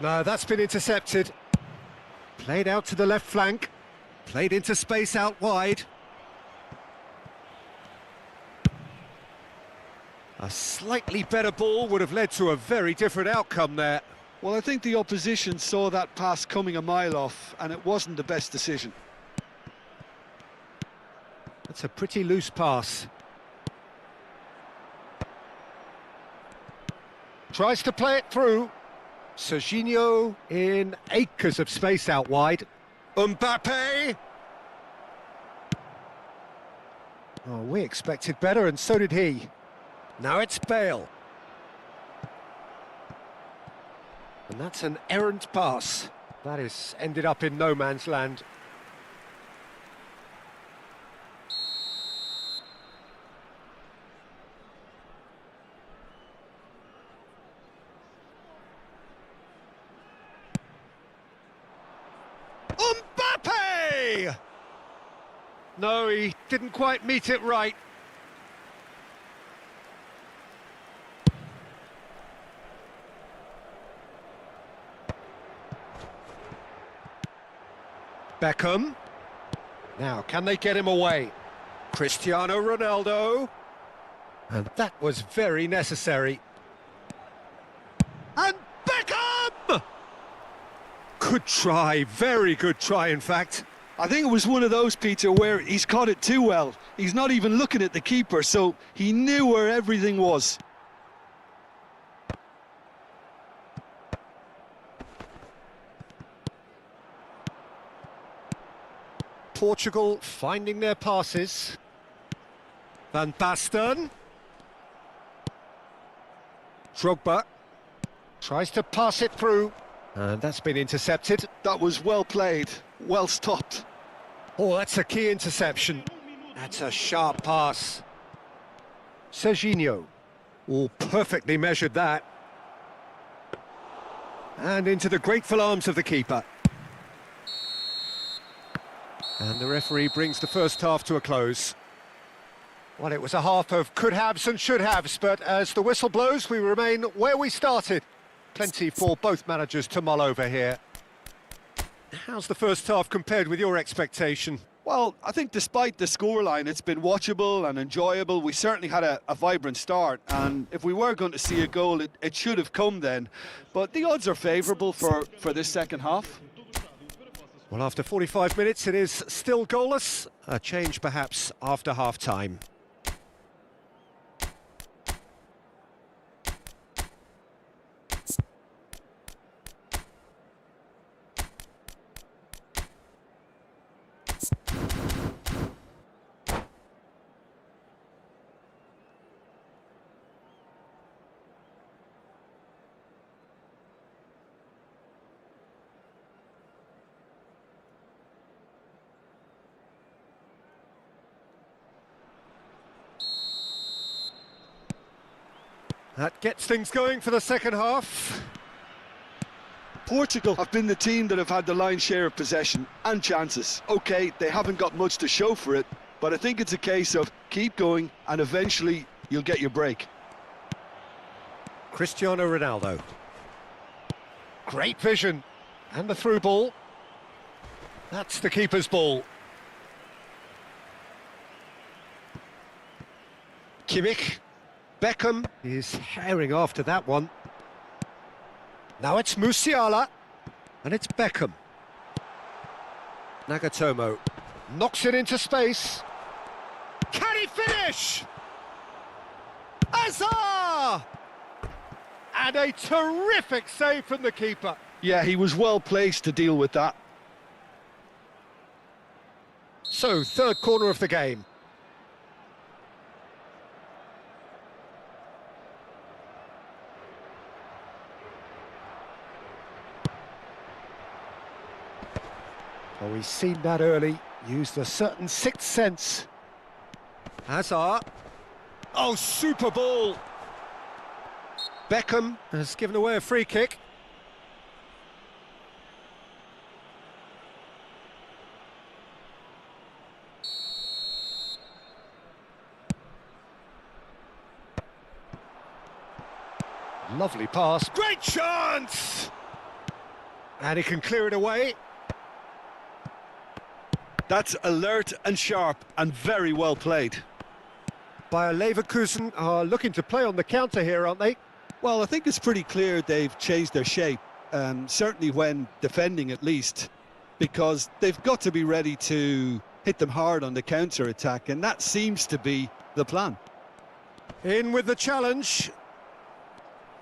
No, that's been intercepted. Played out to the left flank. Played into space out wide. A slightly better ball would have led to a very different outcome there. Well, I think the opposition saw that pass coming a mile off, and it wasn't the best decision. That's a pretty loose pass. Tries to play it through. Serginho in acres of space out wide. Mbappe! Oh, we expected better, and so did he. Now it's Bale. And that's an errant pass. That is ended up in no man's land. Mbappe! No, he didn't quite meet it right. Beckham. Now, can they get him away? Cristiano Ronaldo. And that was very necessary. And Beckham! Good try, very good try, in fact. I think it was one of those, Peter, where he's caught it too well. He's not even looking at the keeper, so he knew where everything was. Portugal finding their passes. Van Basten. Drogba tries to pass it through. And that's been intercepted. That was well played, well stopped. Oh, that's a key interception. That's a sharp pass. Serginho. Oh, perfectly measured that. And into the grateful arms of the keeper. And the referee brings the first half to a close. Well, it was a half of could-haves and should-haves, but as the whistle blows, we remain where we started. Plenty for both managers to mull over here. How's the first half compared with your expectation? Well, I think despite the scoreline, it's been watchable and enjoyable. We certainly had a vibrant start, and if we were going to see a goal, it should have come then. But the odds are favourable for this second half. Well, after 45 minutes, it is still goalless. A change, perhaps, after half-time. That gets things going for the second half. Portugal have been the team that have had the lion's share of possession and chances. OK, they haven't got much to show for it, but I think it's a case of keep going and eventually you'll get your break. Cristiano Ronaldo. Great vision. And the through ball. That's the keeper's ball. Kimmich. Beckham is herring after that one. Now it's Musiala, and it's Beckham. Nagatomo knocks it into space. Can he finish? Hazard! And a terrific save from the keeper. Yeah, he was well placed to deal with that. So, third corner of the game. Oh, he's seen that early, used a certain sixth sense. Hazard. Oh, super ball. Beckham has given away a free kick. Lovely pass. Great chance! And he can clear it away. That's alert and sharp and very well played. Bayer Leverkusen are looking to play on the counter here, aren't they? Well, I think it's pretty clear they've changed their shape, certainly when defending at least, because they've got to be ready to hit them hard on the counter-attack, and that seems to be the plan. In with the challenge.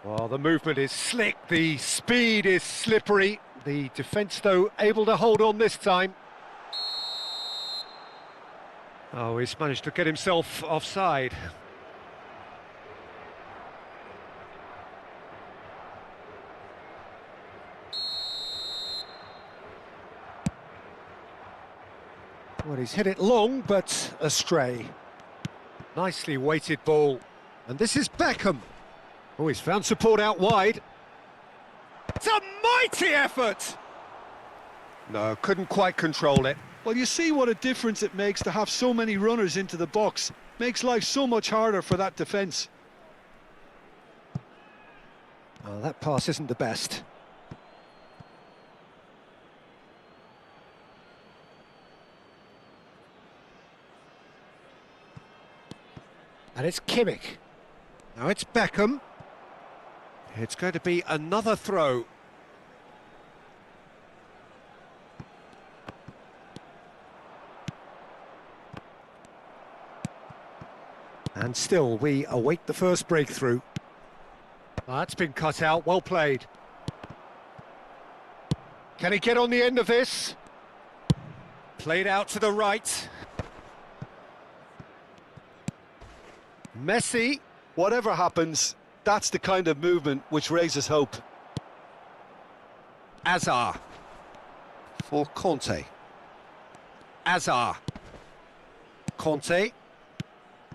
Well, the movement is slick, the speed is slippery. The defence, though, able to hold on this time. Oh, he's managed to get himself offside. Well, he's hit it long, but astray. Nicely weighted ball. And this is Beckham. Oh, he's found support out wide. It's a mighty effort! No, couldn't quite control it. Well, you see what a difference it makes to have so many runners into the box. Makes life so much harder for that defence. Oh, that pass isn't the best. And it's Kimmich. Now it's Beckham. It's going to be another throw. And still, we await the first breakthrough. That's been cut out, well played. Can he get on the end of this? Played out to the right. Messi. Whatever happens, that's the kind of movement which raises hope. Azar. For Conte. Azar. Conte.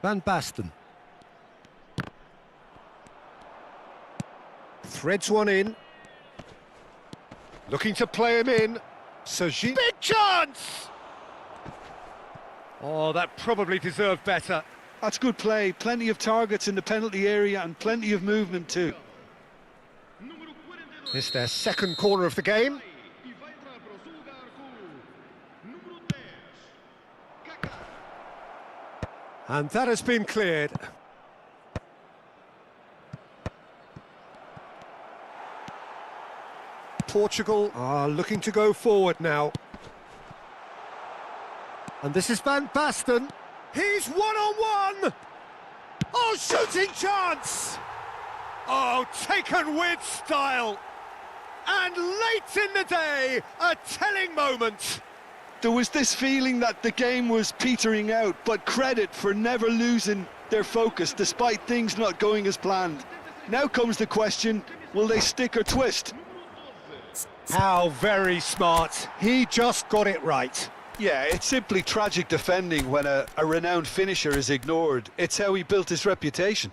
Van Basten. Threads one in. Looking to play him in. Sergi. Big chance! Oh, that probably deserved better. That's good play. Plenty of targets in the penalty area and plenty of movement too. It's their second corner of the game. And that has been cleared. Portugal are looking to go forward now. And this is Van Basten. He's one-on-one! Oh, shooting chance! Oh, taken with style! And late in the day, a telling moment. There was this feeling that the game was petering out, but credit for never losing their focus despite things not going as planned. Now comes the question, will they stick or twist? How very smart. He just got it right. Yeah, it's simply tragic defending when a renowned finisher is ignored. It's how he built his reputation.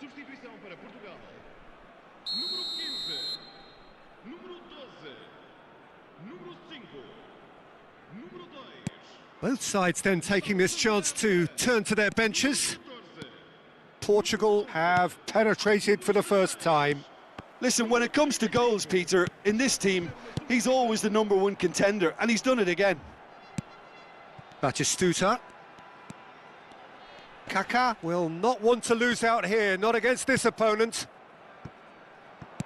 Substituição para Portugal. Número 15. Número 12. Número 5. Número 2. Both sides then taking this chance to turn to their benches. Portugal have penetrated for the first time. Listen, when it comes to goals, Peter, in this team, he's always the #1 contender, and he's done it again. Batistuta. Kaká will not want to lose out here, not against this opponent.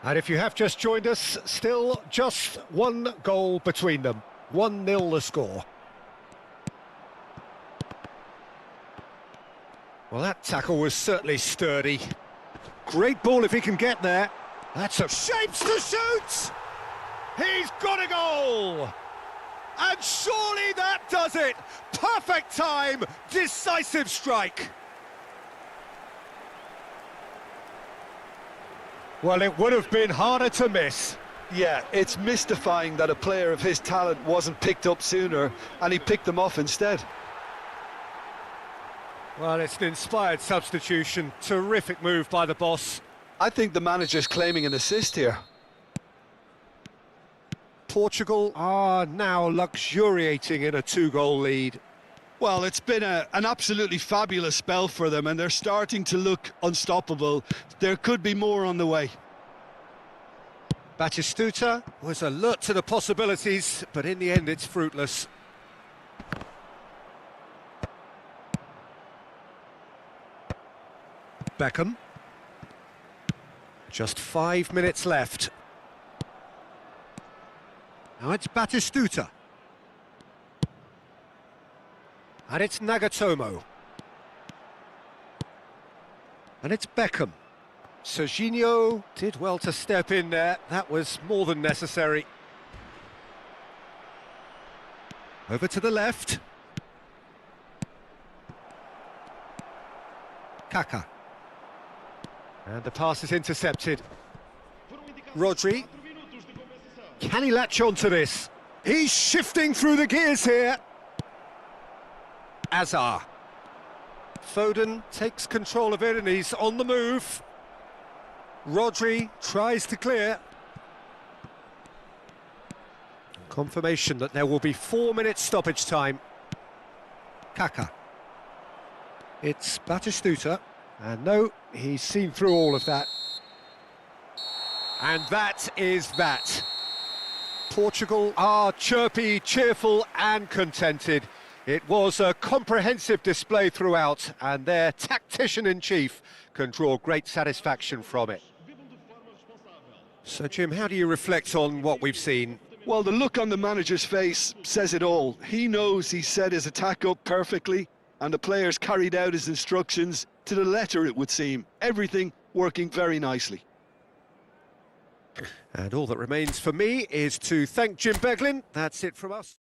And if you have just joined us, still just one goal between them. 1-0 the score. Well, that tackle was certainly sturdy. Great ball if he can get there. That's a shapes to shoot! He's got a goal! And surely that does it! Perfect time, decisive strike! Well, it would have been harder to miss. Yeah, it's mystifying that a player of his talent wasn't picked up sooner, and he picked them off instead. Well, it's an inspired substitution. Terrific move by the boss. I think the manager's claiming an assist here. Portugal are now luxuriating in a two-goal lead. Well, it's been an absolutely fabulous spell for them, and they're starting to look unstoppable. There could be more on the way. Batistuta was alert to the possibilities, but in the end it's fruitless. Beckham. Just 5 minutes left. Now it's Batistuta. And it's Nagatomo. And it's Beckham. Serginho did well to step in there. That was more than necessary. Over to the left. Kaká. And the pass is intercepted. Rodri. Can he latch on to this? He's shifting through the gears here. Azar. Foden takes control of it and he's on the move. Rodri tries to clear. Confirmation that there will be 4 minutes stoppage time. Kaká. It's Batistuta. And no, he's seen through all of that. And that is that. Portugal are chirpy, cheerful and contented. It was a comprehensive display throughout, and their tactician-in-chief can draw great satisfaction from it. So, Jim, how do you reflect on what we've seen? Well, the look on the manager's face says it all. He knows he set his attack up perfectly, and the players carried out his instructions to the letter, it would seem. Everything working very nicely. And all that remains for me is to thank Jim Beglin. That's it from us.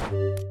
Bye.